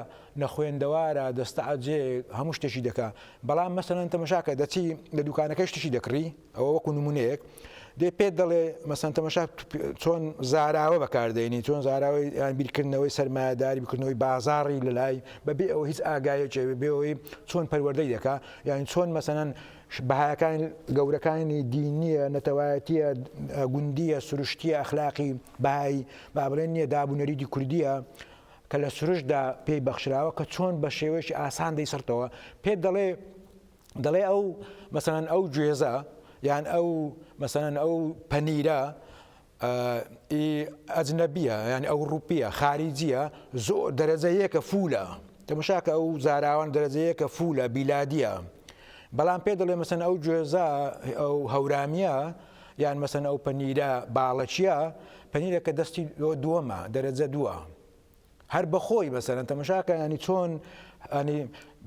Speaker 2: نەخوێندەوارە دەستەعجێ هەموو شتێکی دەکا. بەڵام مەسەلەن تەمەشاکە دەچی لە دوکانەکەی شتێکی دەکڕی ئەوە وەکو نمونەیەک دێ پێت دەڵێ مەسەن تەمەشا چۆن زاراوە بەکاردێنی چۆن زاراوەی یان بیرکردنەوەی سەرمایه‌داری بکردنەوەی بازاڕی لەلای بەبێ ئەوە هیچ ئاگایەکێ بێەوەی چۆن پەروەردەی دەکا یان چۆن مەسەنەن بەهایەکان گەورەکانی دینیە نەتەوایەتیە گوندیە سروشتیە ئەخلاقی بەهای با بڵێن نییە دابوونەریدی کوردیە کە لە سروشتدا پێی بەخشراوە کە چۆن بە شێوەیەکی ئاسان دەیسڕتەوە پێت دەڵێ ئەو مەسەلەن ئەو گوێزە یان ئەو مەسەلەن ئەو پەنیرە ئەجنەبیە یانی ئەو ڕوپیە خارجیە زۆر دەرەجەیەکە فولە تەمەشاکە ئەو زاراوان دەرەجەیەکە فولە بیلادیە. بەڵام پێ دەڵێ مەسەن ئەو گوێزە ئەو هەورامیە یان مەسەن ئەو پەنیرە باڵەچیە پەنیرەکە دەستی دووەمە دەرەجە دووە هەر بەخۆی مەسەلەن تەمەشاکە ینی چۆن ئەنی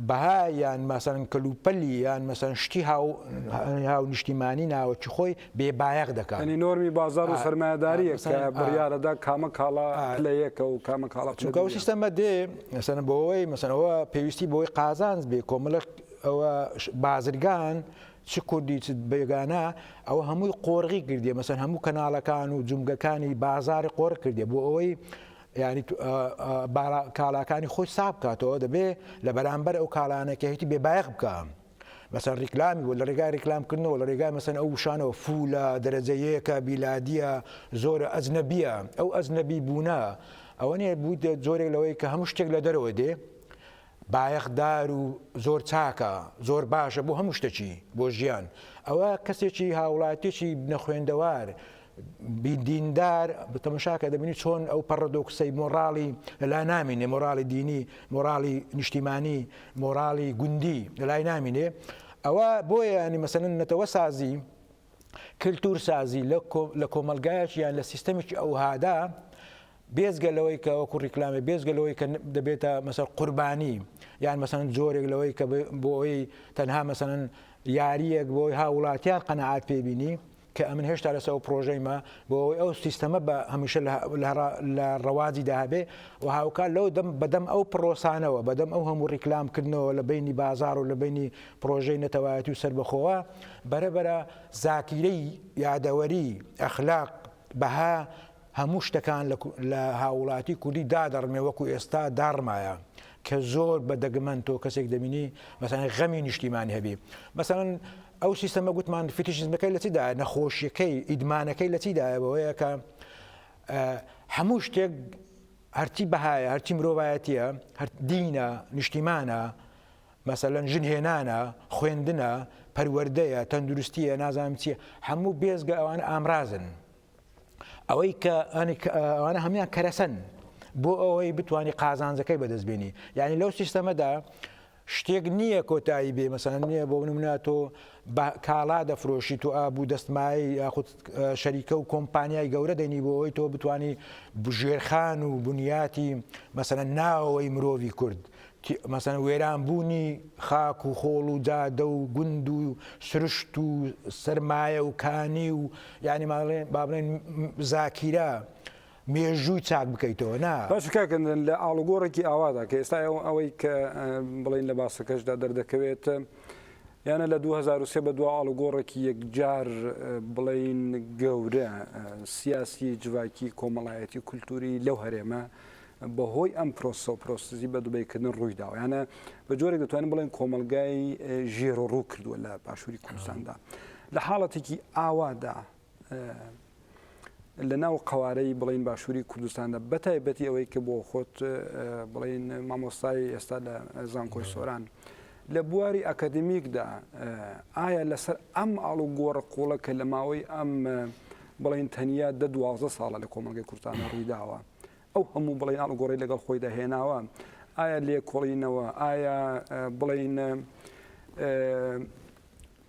Speaker 2: بەها یان مەسەلەن کەلوپەلی یان مەسەلەن شتی هاو نیشتیمانی ناوەکی خۆی بێبایەق دەکات.
Speaker 1: ینی نۆرمی بازار و سەرمایه‌داریە کە بڕیارەدا کامە کاڵا لەیەکە و کامە کاڵا
Speaker 2: چونکە ئەو سیستەمە دێ مەسەلەن بۆەوەی مەسەلەنەوە پێویستی بۆی قازانج بێ کۆمەڵک ئەوە بازرگان چ کوردی چ بێگانە ئەوە هەمووی قۆڕغی کردیە مەسەن هەموو کەناڵەکان و جومگەکانی بازاری قۆڕ کردێ بۆ ئەوەی ینی کاڵاکانی خۆی ساب بکاتەوە دەبێ لە بەرامبەر ئەو کاڵانەکە هیچی بێبایەق بکە مثلا ڕیکلامی وە لە ڕێگای ڕیکلامکردنەوە لە ڕێگای مەسەن ئەو شانەوە فولە دەرەجەیەکە بیلادیە زۆرە ئەزنەبیە ئەو ئەزنەبی بوونە ئەوە نیە بوو زۆرێک لەوەی کە هەموو شتێک لە دەرەوە دێ بایەخدار و زۆر چاکە زۆر باشە بۆ هەموو شتێکی بۆ ژیان ئەوە کەسێکی هاوڵاتیی نەخوێندەوار دیندار بتەمەشاکە دەبینی چۆن ئەو پەڕەدۆکسەی مۆڕاڵی لەلای نامینێ مۆڕاڵی دینی مۆڕاڵی نیشتیمانی مۆڕاڵی گوندی لەلای نامینێ ئەوە بۆیە ینی مەسەلەن نەتەوە سازی کللتور سازی لە کۆمەلگایەکی یان لە سیستەمێکی ئەو هادا بێزگە لەوەی کە وەکو ڕیکلامێ بێزگە لەوەی کە دەبێتە مەسەر قوربانی یان مەسەن جۆرێک لەوەی کە بۆ ئەوی تەنها مەسەن یاریەک بۆی هاوڵاتیان قەنەعات پێبینی کە ئەمن هێشتا لەسەر پرۆژەیمە بۆ ئەوەی ئەو سیستەمە بە هەمیشە لە ڕەوازی داهبێ و هاوکار لەو بەدەم ئەو پرۆسانەوە بەدەم ئەو هەموو ڕیکلامکردنەوە لە بینی بازار و لە بینی پرۆژەی نەتەوایەتی و سەربەخۆوە بەرەبەرە زاکیرەی یادەوەری ئەخلاق بەها هەموو شتەکان لە هاوڵاتی کوردی دادەڕمێ وەکو ئێستا داڕمایە کە زۆر بەدەگمەن تۆ کەسێک دەبینی مەسەڵەن غەمی نیشتیمانی هەبێ مەسەڵەن ئەو سیستەمە گوتمان فیتیشزمەکەی لە چیدایە نەخۆشیەکەی ئیدمانەکەی لە چیدایە بەوەیە کە هەموو شتێک هەرچی بەهایە هەرچی مرۆڤایەتیە هەر دینە نیشتیمانە مەسەڵەن ژنهێنانە خوێندنە پەروەردەیە تەندروستیە نازانم چییە هەموو بێزگە ئەوانە ئامرازن ئەوەی کە ئەوانە هەمویان کەرەسەن بۆ ئەوەی بتوانانی قازانجەکەی بەدەستبێنی یعنی لەو سیستەمەدا شتێک نییە کۆتایی بێ مەسەن نییە بۆ نمونە تۆ کاڵا دەفرۆشی تو ئابوو دەستمایی یاخود شەریکە و کۆمپانیای گەورە دەینی بۆ ئەوەی تۆ بتانی ژێرخان و بنیاتی مەسەن ناوەوەی مرۆڤی کورد مەسەن وێرانبوونی خاک و خۆڵ و جادە و گوند و سرشت و سەرمایە و کانی و یعنی با بڵێن زاکیرە مێژووی چاک بکەیتەوە نا
Speaker 1: باشکەکەن لە ئاڵگۆڕێکی ئاوادا کە ئێستا ئەوەی کە بڵین لە باسەکەشدا دەردەکەوێت یانە لە 2023 بە دو ئاڵگۆڕێکی یەکجار بڵین گەورە سیاسی جوواکی کۆمەڵایەتی کولتوری لەو هەرێمە بەهۆی ئەم پرۆسە و پرۆسزی بە دووبەیکردن ڕوویداوە یانە بە جۆرێک دەتوانین بڵێن کۆمەلگای ژێر و ڕوو کردووە لە باشووری کوردستاندا لە حاڵەتێکی ئاوادا لە ناو قوارەی بڵین باشووری کوردستاندا بەتایبەتی ئەوەی کە بۆ خۆت بڵین مامۆستای ئێستا لە زانکۆی سۆران لە بواری ئەکادمیکدا ئایا لەسەر ئەم ئاڵوگۆڕە قوڵەکە لە ماوەی ئەم بڵین تەنیا 12 ساڵە لە کۆمەلگای کوردستانە ڕوویداوە ئەو هەموو بڵین ئاڵوگۆڕی لەگەڵ خۆی داهێناوە ئایا لێکۆڵینەوە ئایا بڵین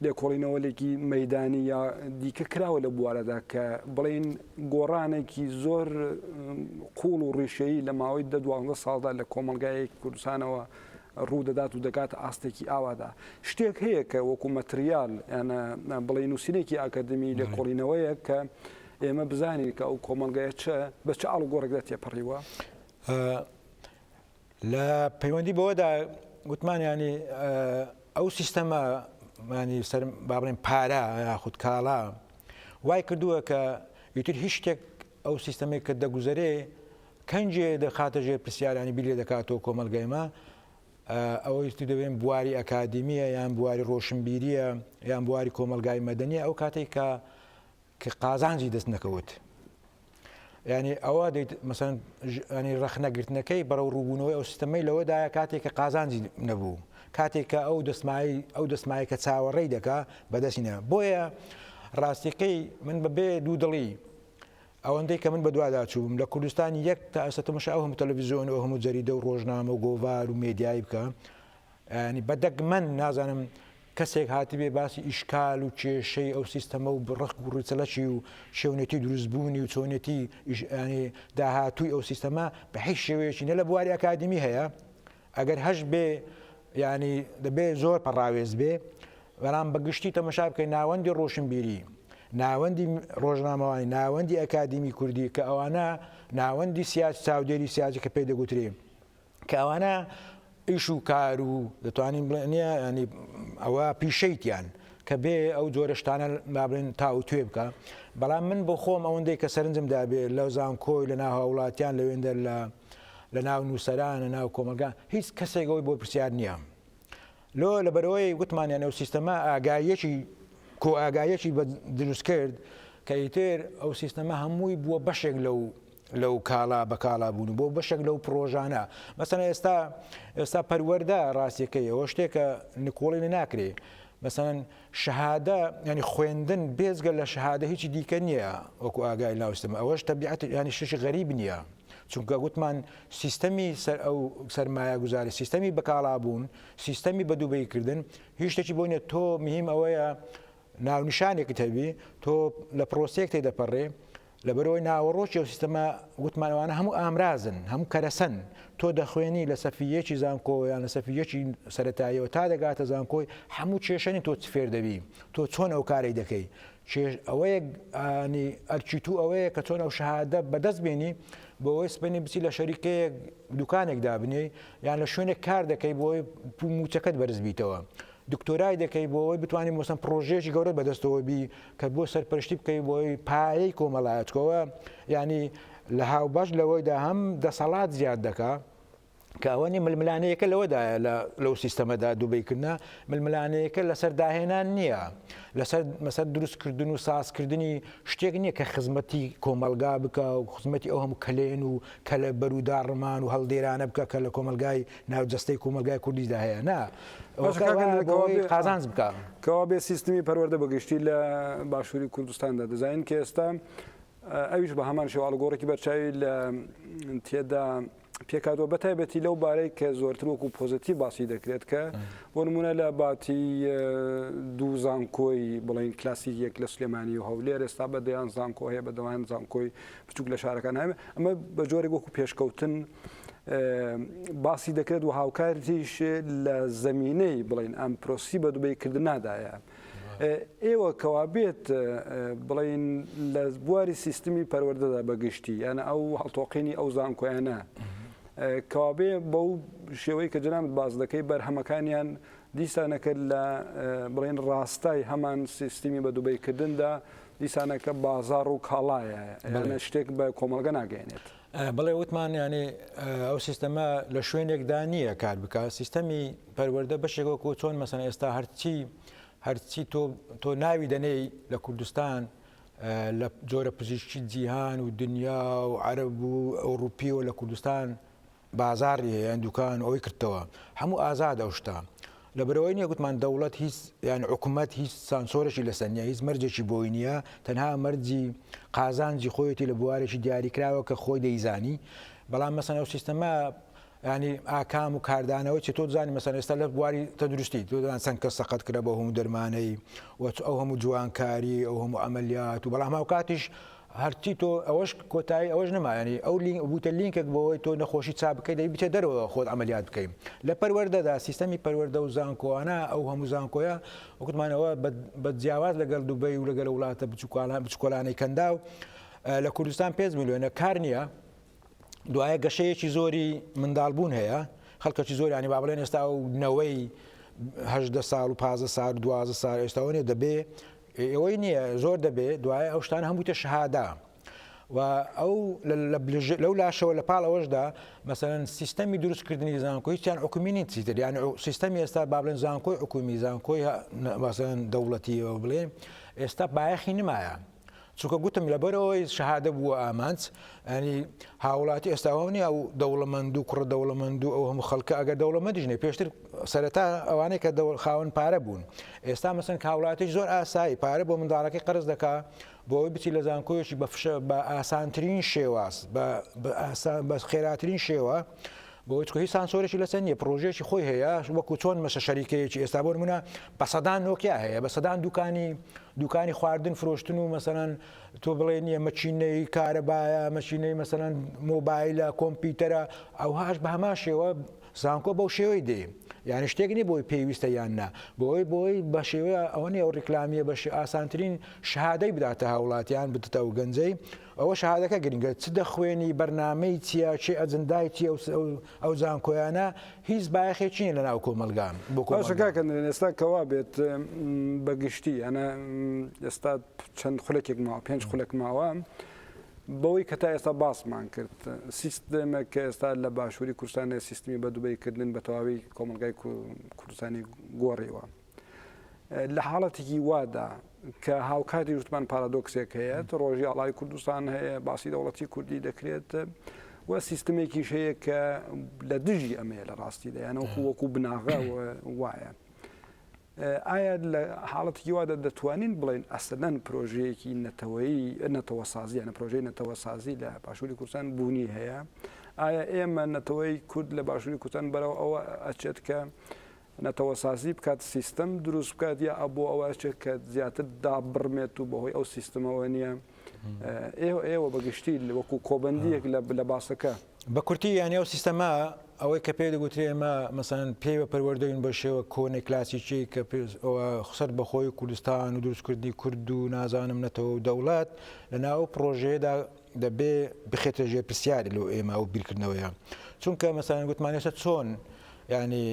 Speaker 1: لێکۆڵینەوەلێکی مەدانی یا دیکە کراوە لە بوارەدا کە بڵین گۆڕانێکی زۆر قوڵ و ڕێشەیی لە ماوەی 12 ساڵدا لە کۆمەلگایەکی کوردستانەوە ڕوو دەدات و دەکات ئاستێکی ئاوادا شتێک هەیە کە وەکو مەتریال یانە بڵین نووسینێکی ئاکادمی لێکۆڵینەوەیە کە ئێمە بزانین کە ئەو کۆمەلگایە بە چ ئاڵوگۆڕێکدا تێپەڕیوە
Speaker 2: لە پەیوەندی بەوەدا گوتمان ینی ئەو سیستەمە ینی سەر با بڵێن پارە یاخود کاڵا وای کردووە کە ئیتر هیچ شتێک ئەو سیستەمێک کە دەگوزارێ کەنجێ دەخاتە ژێر پرسیارانی بیلێ دەکاتەوە کۆمەلگایمە ئەوەی دەبێن بواری ئەکادمیە یان بواری ڕۆشنبیریە یان بواری کۆمەلگای مەدەنیە ئەو کاتێک کە قازانجی دەست نەکەوت ینی ئەوە دەیت مەسەن ینی ڕەخنەگرتنەکەی بەرەو ڕووبوونەوەی ئەو سیستەمەی لەوەدایە کاتێک کە قازانجی نەبوو کاتێک کە ئەو دەسمایی کە چاوەڕێی دەکا بەدەستینە بۆیە ڕاستیەکەی من بەبێ دوودڵی ئەوەندەی کە من بە دوادا چووم لە کوردستانی یەک تا ئێستا تەماشا ئەو هەموو تەلەڤیزیۆن و هەموو جەریدە و ڕۆژنامە و گۆڤار و مێدیایی بکە ینی بەدەگمەن نازانم کەسێک هاتبێ باسی ئیشکال و کێشەی ئەو سیستەمە و بڕق و ڕوچەلەکی و شێونەتی دروستبوونی و چۆنێتی داهاتووی ئەو سیستەمە بە هیچ شێوەیەکی نە لە بواری ئەکادمی هەیە ئەگەر هەش بێ ینی دەبێت زۆر پەڕاوێز بێ بەڵام بەگشتی تەماشا بکەین ناوەندی ڕۆشنبیری ناوەندی ڕۆژنامەوانی ناوەندی ئەکادمی کوردی کە ئەوانە ناوەندی سیاسی چاودێری سیاسی کە پێی دەگوترێ کە ئەوانە ئیش و کار و دەتوانین بڵێنە ینی ئەوە پیشەیتیان کە بێ ئەو جۆرە شتانە بابلێن تاو توێ بکە بەڵام من بۆ خۆم ئەوەندەی کە سەرنجمدا بێ لەو زانکۆی لە ناو هاوڵاتیان لەوێندە لە ناو نووسەرانە ناو کۆمەلگان هیچ کەسێک ئەوی بۆ پرسیار نییە لۆ لە بەرەوەی گوتمانیانە و سیستەما ئاگایەکی کۆ ئاگایەکی بە دروست کرد کە ئیتر ئەو سیستەما هەمووی بووە بەشێک لەو کاڵا بە کاڵا بوون بۆ بەشێک لەو پرۆژانە مەسەن ئێستا پەروەەردە ڕاستیەکەیەوە شتێکە نکۆڵی ناکرێ مەسەن شەهادە ینی خوێندن بێزگە لە شەهادە هیچی دیکە نییە وەکو ئاگای ناوستمە ئەوەش تەبیعەت ینی شش غەریب نییە چونکە گوتمان سیستەمی ئەو سەرمایە گوزاری سیستەمی بەکاڵابوون سیستەمی بەدووبەیکردن هیچ شتێکی بۆ نیە تۆ مهم ئەوەیە ناونیشانێکت هەبی تۆ لە پرۆسێک تێدەپەڕێ لەبەرەوەی ناوەڕۆکی ئەو سیستەما گوتمانەوانە هەموو ئامرازن هەموو کەرەسەن تۆ دەخوێنی لە سەفیەکی زانکۆیان لە سەفیەکی سەرەتاییەوە تا دەگاتە زانکۆی هەموو کێشەنی تۆ فێر دەبی تۆ چۆن ئەو کارەی دەکەی ئەوەیە ئەرچی تو ئەوەیە کە چۆن ئەو شەهادە بەدەست بێنی بۆەوەی سپێنی بچی لە شەریکەیەک دوکانێکدا بنێ یان لە شوێنێک کار دەکەی بۆی موچەکەت بەرز بیتەوە دکتۆرای دەکەی بۆەوەی بتوانانی مۆسم پرۆژێکی گەورە بەدەستەوە بی کە بۆ سەرپەرشتی بکەی بۆی پایەی کۆمەڵایەتکەوە ینی لە هاوبەش لەوەیدا هەم دەسەڵات زیاد دەکا کە ئەوەنی ململانەیەەکە لەوەدایە لەو سیستەمەدا دووبەیکردە ململانەیەەکە لەسەر داهێنان نییە لەسەر مەسەر دروستکردن و سازکردنی شتێک نییە کە خزمەتی کۆمەلگا بکە و خزمەتی ئەو هەموو کەلێن و کە لە بەروداڕمان و هەڵدێرانە بکە کە لە کۆمەلگای ناوجەستەی کۆمەلگای کوردیدا هەیە نا قازانز بکە
Speaker 1: کەوا بێ سیستمی پەروەردە بەگشتی لە باشووری کوردستاندا دەزانین کە ئێستا ئەویش بە هەمان شێوە ئەڵگۆڕێکی بەرچاوی لە تێدا پێکاتەوە بەتایبەتی لەو بارەی کە زۆرتر وەکو پۆزیتیڤ باسی دەکرێت کە بۆ نمونە لە باتی دوو زانکۆی بڵین کلاسیکێک لە سلێمانی و هەولێر ئێستا بە دەیان زانکۆ هەیە بە دەوایان زانکۆی بچووک لە شارەکان هەیە ئەمە بە جۆرێک وەکو پێشکەوتن باسی دەکرێت و هاوکاریش لە زەمینەی بڵین ئەم پرۆسی بەدووبەیکردنادایە ئێوە کەوا بێت بڵین لە بواری سیستمی پەروەردەدا بەگشتی یانە ئەو هەڵتۆقینی ئەو زانکۆیانە کەوابێ بەو شێوەی کە جەنابەت باز دەکەی بەرهەمەکانیان دیسانەکە لە بڵێن ڕاستای هەمان سیستمی بەدووبەیکردندا دیسانەکە بازار و کاڵایە یانە شتێک بە کۆمەلگە ناگەێنێت
Speaker 2: بەڵێ وتمان ینی ئەو سیستەمە لە شوێنێکدا نییە کار بکە سیستەمی پەروەردە بەشێکەوە چۆن مەسەن ئێستا هەرچی تۆ ناوی دەنەی لە کوردستان لە جۆرە پزیشکی جیهان و دنیا و عەرەب و ئەوروپی و لە کوردستان بازاری هەیە دوکان ئەوەی کردەوە هەموو ئازاد ئەو شتە لەبەرەوەی نییە گوتمان دەوڵەت هیچ یان حکوومەت هیچ سانسۆرەشی لەسەر نییە هیچ مەرجێکی بۆی نییە تەنها مەرجی قازانجی خۆیەتی لە بوارێکی دیاریکراوە کە خۆی دەیزانی بەڵام مەسەن ئەو سیستەمە ینی ئاکام و کاردانەوەی چ تۆ دزانی مەسەن ئێستا لە بواری تەندروستی تۆدان چەند کەس سەقەت کرا بە هەموو دەرمانەی ئەو هەموو جوانکاری ئەو هەموو ئەمەلیات و بەڵام هاو کاتیش هەرچی تۆ ئەوەش کۆتایی ئەوەش نەمایانی ئەو بوتە لینکێک بۆەوەی تۆ نەخۆشی چا بکەی دەی بچێت دەرەوە خۆت ئەمەلیات بکەین لە پەروەردەدا سیستەمی پەروەردە و زانکۆوانە ئەو هەموو زانکۆیە وەکوتمانەوە بە جیاواز لەگەڵ دووبەی و لەگەڵ وڵاتە بچکۆلانەی کەندا و لە کوردستان 5 میلیۆنە کار نییە دوایە گەشەیەکی زۆری منداڵبوون هەیە خەڵکەکی زۆری ینی با بڵێن ئێستا و نەوەی 18 ساڵ و 15 ساڵ 12 ساڵ ئێستاوە نیە دەبێ ئەوەی نییە زۆر دەبێت دوایە ئەو شتان هەمووتە شەهادا و ئەو لەو لاشەوە لە پاڵ ئەوەشدا مەسەرەن سیستەمی دروستکردنی زانکۆی هیچیان حکومی چیتر یان سیستەمی ئێستا با بڵێن زانکۆی حکومی زانکۆی مەسەرەن دەوڵەتیەوە بڵێن ئێستا بایەخی نمایە چونکە گوتم لەبەرەوەی شەهادە بووە ئامانج ینی هاوڵاتی ئێستاوەنی ئەو دەوڵەمەند و کوڕە دەوڵەمەند و ئەو هەموو خەڵکە ئەگەر دەوڵەمەندیژنێ پێشتر سەرەتا ئەوانەیە کە خاوەن پارە بوون ئێستا مەسەن هاوڵاتیش زۆر ئاسایی پارە بۆ منداڵەکەی قەرز دەکا بۆەوەی بچی لە زانکۆیەکی بە ئاسانترین شێواز بە خێراترین شێوە بۆ هیچ سانسۆرێکی لەسەر نیە پرۆژێکی خۆی هەیە وەکو چۆن مەسە شەریکەیەکی ئێستا بۆ نمونە بە سەدان نۆکیا هەیە بە سەدان دوکانی خواردن فرۆشتن و مەسەرەن تۆ بڵێ نیە مەچینەی کارەبایە مەچینەی مەسەرەن مۆبایلە کۆمپیوتەرە ئەوهاش بە هەمان شێوە زانکۆ بەو شێوەی دێ یعنی شتێکنی بۆی پێویستە یاننا بۆی بە شێوەیە ئەوەنی ئەو ڕیکلامیە بە ئاسانترین شەهادەی بداتە هاوڵاتیان بدتە و گەنجەی ئەوە شەهادەکە گرنگە چ دەخوێنی بەرنامەی چیە چێ ئەجندای چی ئەو زانکۆیانە هیچ بایەخێکی نیە لە ناو کۆمەلگان
Speaker 1: باشەکەکەن ئێستا کەوا بێت بەگشتی ئەنە ئێستا چەند خولێکێک ماوە 5 خولێک ماوە بەوەی کە تا ئێستا باسمان کرد سیستەمە کە ئێستا لە باشووری کوردستان سیستمی بە دووبەیکردن بە تەواوی کۆمەلگای کوردستانی گۆڕیوە لە حاڵەتێکی وادا کە هاوکاتی وتمان پارادۆکسێک هەیە ڕۆژی ئاڵای کوردستان هەیە باسی دەوڵەتی کوردی دەکرێت و سیستمێکیش هەیە کە لە دژی ئەمەیە لە ڕاستیدا یانەوەکو وەکو بناغە وایە ئایا لە حاڵەتێکی وادا دەتوانین بڵێن ئەسەدەن پرۆژەیەکی نەتەوە سازیانە پرۆژەی نەتەوە سازی لە باشووری کوردستان بوونی هەیە ئایا ئێمە نەتەوەی کورد لە باشووری کوردستان بەرەو ئەوە ئەچێت کە نەتەوە سازی بکات سیستەم دروست بکات یا ئەبوو ئەوە ئەچێت کە زیاتر دابڕمێت و بەهۆی ئەو سیستمەوە نییە ئێوە بەگشتی وەکو کۆبەندیەک لە باسەکە
Speaker 2: بە کورتی یانی ئەو سیستەما ئەوەی کە پێ دەگوترێ ئێمە مەسەن پێوە پەروەردەین بە شێوە کۆنێک کلاسیکی کە خسەر بەخۆی کوردستان و دروستکردنی کورد و نازانم نەتەوە و دەوڵات لە ناو پرۆژەیەدا دەبێ بخێتە ژێر پرسیاری لەو ئێمە ئەو بیرکردنەوەیە چونکە مەسەن گوتمانێستا چۆن ینی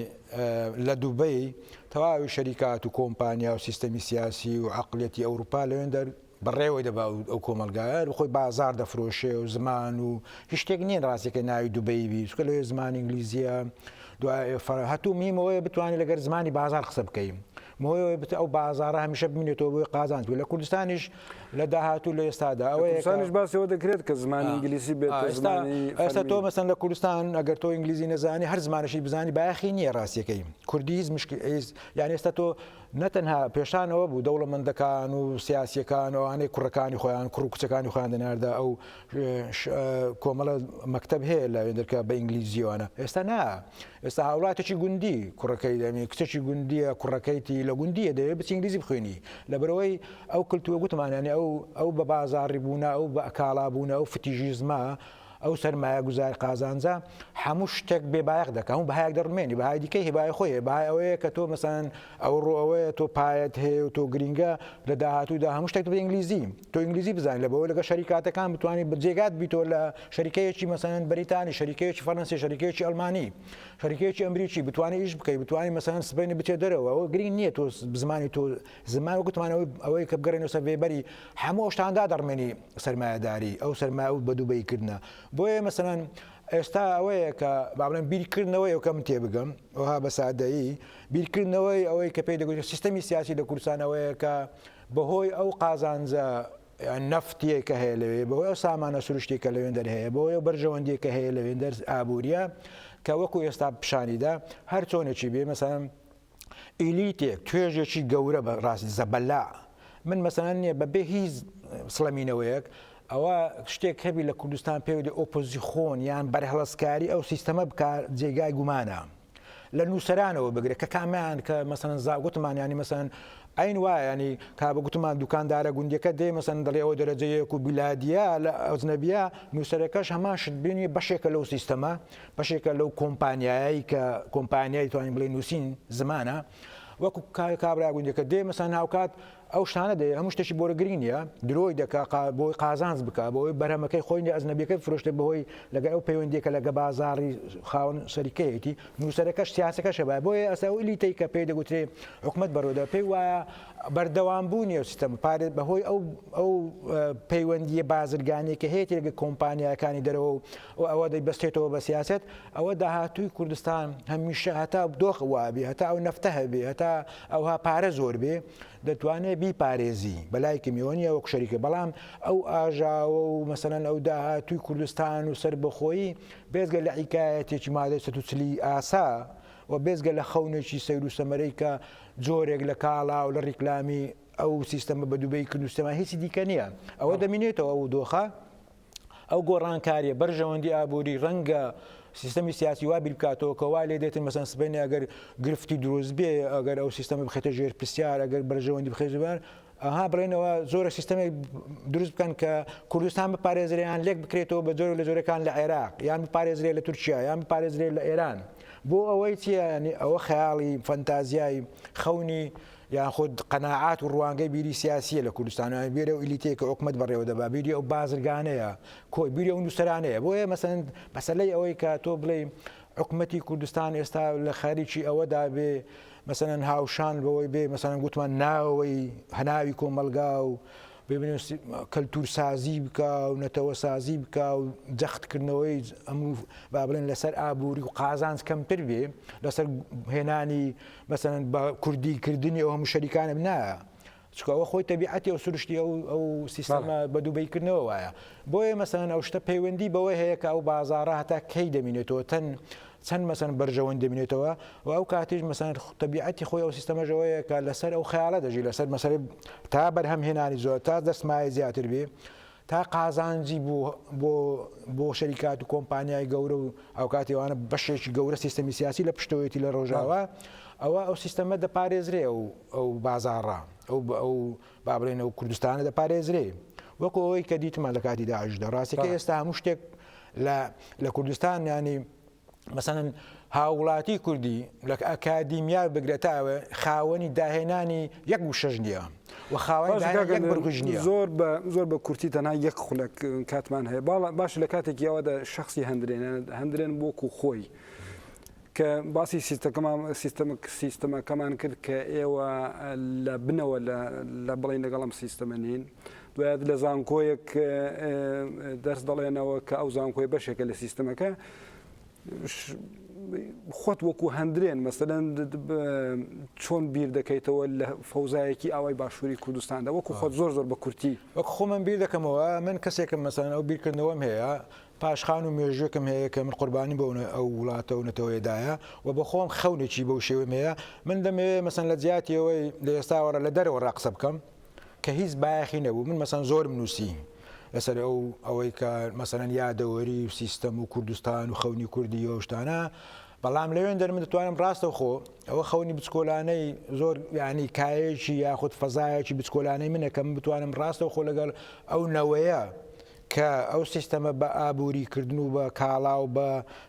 Speaker 2: لە دووبەی تەواوی شەریکات و کۆمپانیا و سیستەمی سیاسی و عقلێتی ئەوروپا لەوێن بەڕێوەی دەبا ئەو کۆمەلگایە خۆی بازار دەفرۆشێ و زمان و هیچ شتێک نییە ڕاستێکە ناوی دووبەی بی چکە لەوێ زمان ئینگلیزیە دوای هەتوو میمەوەی بتوانانی لەگەر زمانی بازار قسە بکەین مهۆی ئەو بازارە هەمیشە بمێنێتەوە بۆی قازانج لە کوردستانیش لە داهاتوو لە ئێستادا
Speaker 1: ئەوەیانش باسەوە دەکرێت کە زمانی ئینگلیسی بێت
Speaker 2: ئێستا تۆ مەسەن لە کوردستان ئەگەر تۆ ئینگلیزی نەزانی هەر زمانشی بزانی باەخی نییە ڕاستیەکەی کوردیز یان ئێستا تۆ نەتەنها پێشانەوە بوو دەوڵەمەندەکان و سیاسیەکان ئەوانەی کوڕەکانی خۆیان کوڕ و کچەکانی خۆیان دەناردا ئەو کۆمەڵە مەکتەب هەیە لە وێندەکە بە ئینگلیزیوانە ئێستا نا ئێستا هاوڵاتێکی گوندی کوڕەکەی دەمێ کچێکی گوندیە کوڕەکەیتی لە گوندیە دەوێت بچ ئینگلیزی بخوێنی لەبەرەوەی ئەو کلتووە گوتمانیانێ ئەو بە بازاڕی بوونە ئەو بە ئەکاڵا بوونە ئەو فتیژیزمە ئەو سەرمایە گوزار قازانجا هەموو شتێک بێبایەق دەکە هەموو بەهایەک دەڕمێنی بەهای دیکەی هیبای خۆیە بەهای ئەوەیە کە تۆ مەسەن ئەو ڕۆەوەیە تۆ پایەت هەیە و تۆ گرینگە لە داهاتوودا هەموو شتێک بە ئینگلیزی تۆ ئینگلیزی بزانین لەبەوە لەگە شەریکاتەکان بتوانانی بەجێگات بیتۆ لە شەریکەیەکی مەسەن بەریتانی شەریکەیەکی فەڕەنسی شەریکەیەکی ئەڵمانی شەریکەیەکی ئەمریکی بتوانانی ئیش بکەی بتوانانی مەسەن سبەینە بچێت دەرەوە ئەوە گرنگ نییە تۆ بزمانی تۆ زمان وەگوتمانەوەی ئەوەی کە بگەڕێنەوە سەر وێبەری هەموو شتاندا دەڕمێنی سەرمایەداری ئەو سەرمایە و بەدووبەیکردنە بۆیە مەسەن ئێستا ئەوەیە کە بابڵێن بیرکردنەوەی ئەو کەم تێ بگەم ئەوها بە سادەیی بیرکردنەوەی ئەوەی کە پێی دەگوترێت سیستەمی سیاسی لە کوردستانەوەیە کە بەهۆی ئەو قازانجە نەفتیەکە هەیە لەوێ بەهۆی ئەو سامانە سروشتێکە لەوێن دەرهەیە بەهۆی ئەو بەرژەوەندیەکە هەیە لەوێن دەر ئابوووریە کە وەکو ئێستا پیشانیدا هەر چۆنێکی بێ مەسەن ئیلیتێک توێژێکی گەورە بە ڕاستی زەبەلا من مەسەن نییە بەبێ هیچ سڵەمینەوەیەک ئەوە شتێک هەبی لە کوردستان پێوەی ئۆپۆزیخۆن یان بەرهەڵسکاری ئەو سیستەمە بکار جێگای گومانە لە نووسەرانەوە بگرێت کە کامیان کە مەسەن زاگوتمانیانی مەسەن ئەین وایە ینی کا بەگوتمان دوکاندارە گوندەکە دێ مەسەن دەڵێ ئەوە دەرەجەیەک و بیلادیە لە ئەوزنەبیە نووسەرەکەش هەمان شت بینی بەشێکە لەو سیستەمە بەشێکە لەو کۆمپانیایی کە کۆمپانیای توانین بڵێ نووسین زمانە وەکو کابرا گوندەکە دێ مەسەن هاوکات ئەو شتانە دێ هەموو شتێکی بۆرەگرینیە درۆی دەکا بۆی قازانج بکە بۆی بەرهەمەکەی خۆی ئەزنەبیەکەی فرۆشتە بەهۆی لەگەر ئەو پەیوەندیەکە لەگە بازاڕی خاوەن شەریکەیەتی نووسەرەکەش سیاسەکەش هەبای بۆیە ئەستا ئەو ئیلیتەی کە پێی دەگوترێ حکومەت بەڕۆدا پێی وایە بەردەوامبوونی ئەو سیستەمە پارێت بەهۆی ئەو پەیوەندیە بازرگانیەکە هەیە لەگە کۆمپانیاکانی دەرەوە و ئەوە دەیبەستێتەوە بە سیاست ئەوە داهاتووی کوردستان هەمیشە هەتا دۆخ وابێ هەتا ئەو نەفتە هەبێ هەتا ئەوها پارە زۆر بێ دەتوانێت بیپارێزی بەلایکی میوەنیە وەک شەریکە بەڵام ئەو ئاژاوە و مەسەلەن ئەو داهاتووی کوردستان و سەربەخۆیی بێزگە لە عیکایەتێکی مادەی 140 ئاسا و بێزگە لە خەونێکی سەیر و سەمەرەی کە جۆرێک لە کاڵا و لە ڕیکلامی ئەو سیستەمە بە دووبەی کوردستان هیچی دیکە نییە ئەوە دەمینێتەوە ئەو دۆخە ئەو گۆڕانکاریە بەرژەوەندی ئابووری ڕەنگە سیستەمی سیاسی وا بیرکاتەوە کە وا لێ دێتن مەسەن سبەینە ئەگەر گرفتی دروست بێ ئەگەر ئەو سیستەمە بخێتە ژێر پرسیار ئەگەر بەرژەوەندی بخێژبار ئەها بڵێنەوە زۆرە سیستەمێک دروست بکەن کە کوردستان بپارێزرێیان لێک بکرێتەوە بە جۆر لە جۆرەکان لە عێراق یان بپارێزرێ لە تورکیا یان بپارێزرێ لە ئێران بۆ ئەوەی چیە ینی ئەوە خەیاڵی فەنتازیای خەونی یان خۆ قەناعات و ڕوانگەی بیری سیاسیە لە کوردستانە بیرە و ئیلیتەیە کە حکومەت بەڕێوە دەبا بیری ئەو بازرگانەیە کۆی بیری ئەو نووسەرانەیە بۆیە مەسەن مەسەلەی ئەوەی کە تۆ بڵێ حکومەتی کوردستان ئێستا لە خەریکی ئەوەدا بێ مەسەن هاوشان بەوەی بێ مەسەن گوتمان ناوەوەی هەناوی کۆمەلگا و ببینێ کەلتور سازی بکە و نەتەوە سازی بکە و جەختکردنەوەی هەموو با بڵێن لەسەر ئابووری و قازانج کەمتر بێ لەسەر هێنانی مەسەڵەن بە کوردیکردنی ئەو هەموو شەریکانە نایە چکە ئەوە خۆی تەبیعەتی ئەو سروشتی ئەو سیستەمە بەدووبەیکردنەوە وایە بۆیە مەسەڵەن ئەو شتە پەیوەندی بەوەی هەیە کە ئەو بازاڕە هەتا کەی دەمینێتەوە چەند مەسەن بەرژەوەن دەمێنێتەوە و ئەو کاتیش مەسەن تەبیعەتی خۆی ئەو سیستەمەژەوەیە کە لەسەر ئەو خەیاڵە دەژی لەسەر مەسەرە تا بەرهەم هێنانی زۆر تا دەستمایە زیاتر بێ تا قازانجی بۆ شەریکات و کۆمپانیای گەورە و ئەو کاتیوانە بەشێکی گەورە سیستەمی سیاسی لە پشتەوەیەتی لە ڕۆژاوە ئەو سیستەمە دەپارێزرێ ئەو بازاڕە ئەو با بڵێن ئەو کوردستانە دەپارێزرێ وەکو ئەوەی کە دیتمان لە کاتی داعشدا ڕاستیکە ئێستا هەموو شتێک لە کوردستان ینی مثلا هاوڵاتی کوردی لە ئەکادیمیا بگرێتاوە خاوەنی داهێنانی یەک و شەژ نییە و خاوەنی بڕگوژ نییە
Speaker 1: زۆر بە کورتی تەنها یەک خولەک کاتمان هەیە باش لە کاتێکی ئەوەدا شخصی هەندرێن بۆکو خۆی کە باسی سیستەمەکەمان کرد کە ئێوە لە بنەوە لە بڵین لەگەڵم سیستەمە نین دوایات لە زانکۆیەک دەرس دەڵێنەوە کە ئەو زانکۆی بەشێکە لە سیستەمەکە خۆت وەکو هەندرێن مەسەلەن چۆن بیر دەکەیتەوە لە فەوزایەکی ئاوای باشووری کوردستاندا وەکو خۆت زۆر بە کورتی
Speaker 2: وەکو خۆمە بیر دەکەمەوە من کەسێکم مەسەلەن ئەو بیرکردنەوەم هەیە پاشخان و مێژوەکەم هەیە کە من قوربانی بۆ ئەو وڵاتە و نەتەوەیدایە و بە خۆم خەونێکی بەو شێوەم هەیە من دەمەوێت مەسەن لە جیاتیەوەی لە ئێستاوەڕە لە دەرەوە ڕاقسە بکەم کە هیچ بایەخی نەبوو من مەسەن زۆرم نووسی لەسەر ئەوەی کە مەسەلەن یادەوەری و سیستەم و کوردستان و خەونی کوردی ئەو شتانە بەڵام لەوێن دەرمن دەتوانم ڕاستەوخۆ ئەوە خەونی بچکۆلانەی زۆر یعنی کایەکی یاخود فەزایەکی بچکۆلانەی منە کە من بتوانم ڕاستەوخۆ لەگەڵ ئەو نەوەیە کە ئەو سیستەمە بە ئابووریکردن و بە کاڵا و بە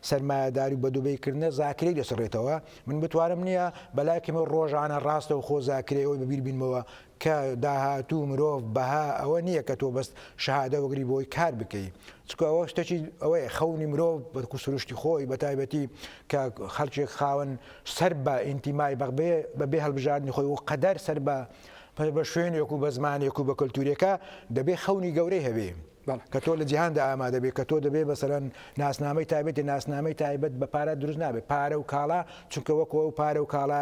Speaker 2: سەرمایهداری و بەدووبەیکردنە زاکرەی دەسڕێتەوە من بتوانم نییە بەلایکەمە ڕۆژانە ڕاستەوخۆ زاکرەوەی بەبیر بینمەوە کە داهاتوو مرۆڤ بەها ئەوە نییە کە تۆ بەست شەهادە وەگری بۆی کار بکەی چکە ئەوە شتێکی ئەوەیە خەونی مرۆڤ بە سروشتی خۆی بە تایبەتی کە خەڵکێک خاوەن سەر بە ئینتیمای بەبێ هەڵبژاردننی خۆی و قەدەر سەر بە شوێنێک و بە زمانێک و بە کەلتورێکە دەبێ خەونی گەورەی هەبێ کە تۆ لە جیهاندا ئامادە بێت کە تۆ دەبێت بەسەرەن ناسنامەی تایبەتی ناسنامەی تایبەت بە پارە دروست نابێت پارە و کاڵا چونکە وەکو ئەو پارە و کاڵا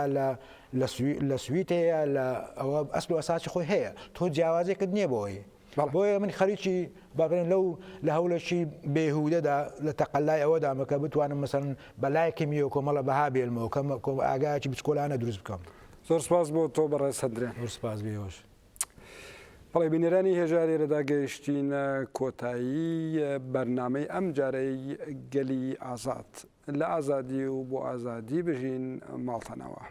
Speaker 2: لە سویتەیە لە ئەوە ئەسل و ئەساسی خۆی هەیە تۆ جیاوازێکت نییە بۆی بۆیە من خەریکی باڵێن لە هەوڵەشی بێهودەدا لە تەقەلای ئەوەدامە کە بتوانم مەسەن بەلایەکی و کۆمەڵە بەها بێنمەوە کە ئاگایکی بچکۆلانە دروست بکەم
Speaker 1: زۆر سپاس بۆ تۆ بەڕێز هەندرێن
Speaker 2: سپاس بێوەش
Speaker 1: بەڵێ بینێرانی هێژارێرەدا گەیشتینە کۆتایی بەرنامەی ئەم جارەی گەلی ئازاد لە ئازادی و بۆ ئازادی بژین ماڵتەنەوە.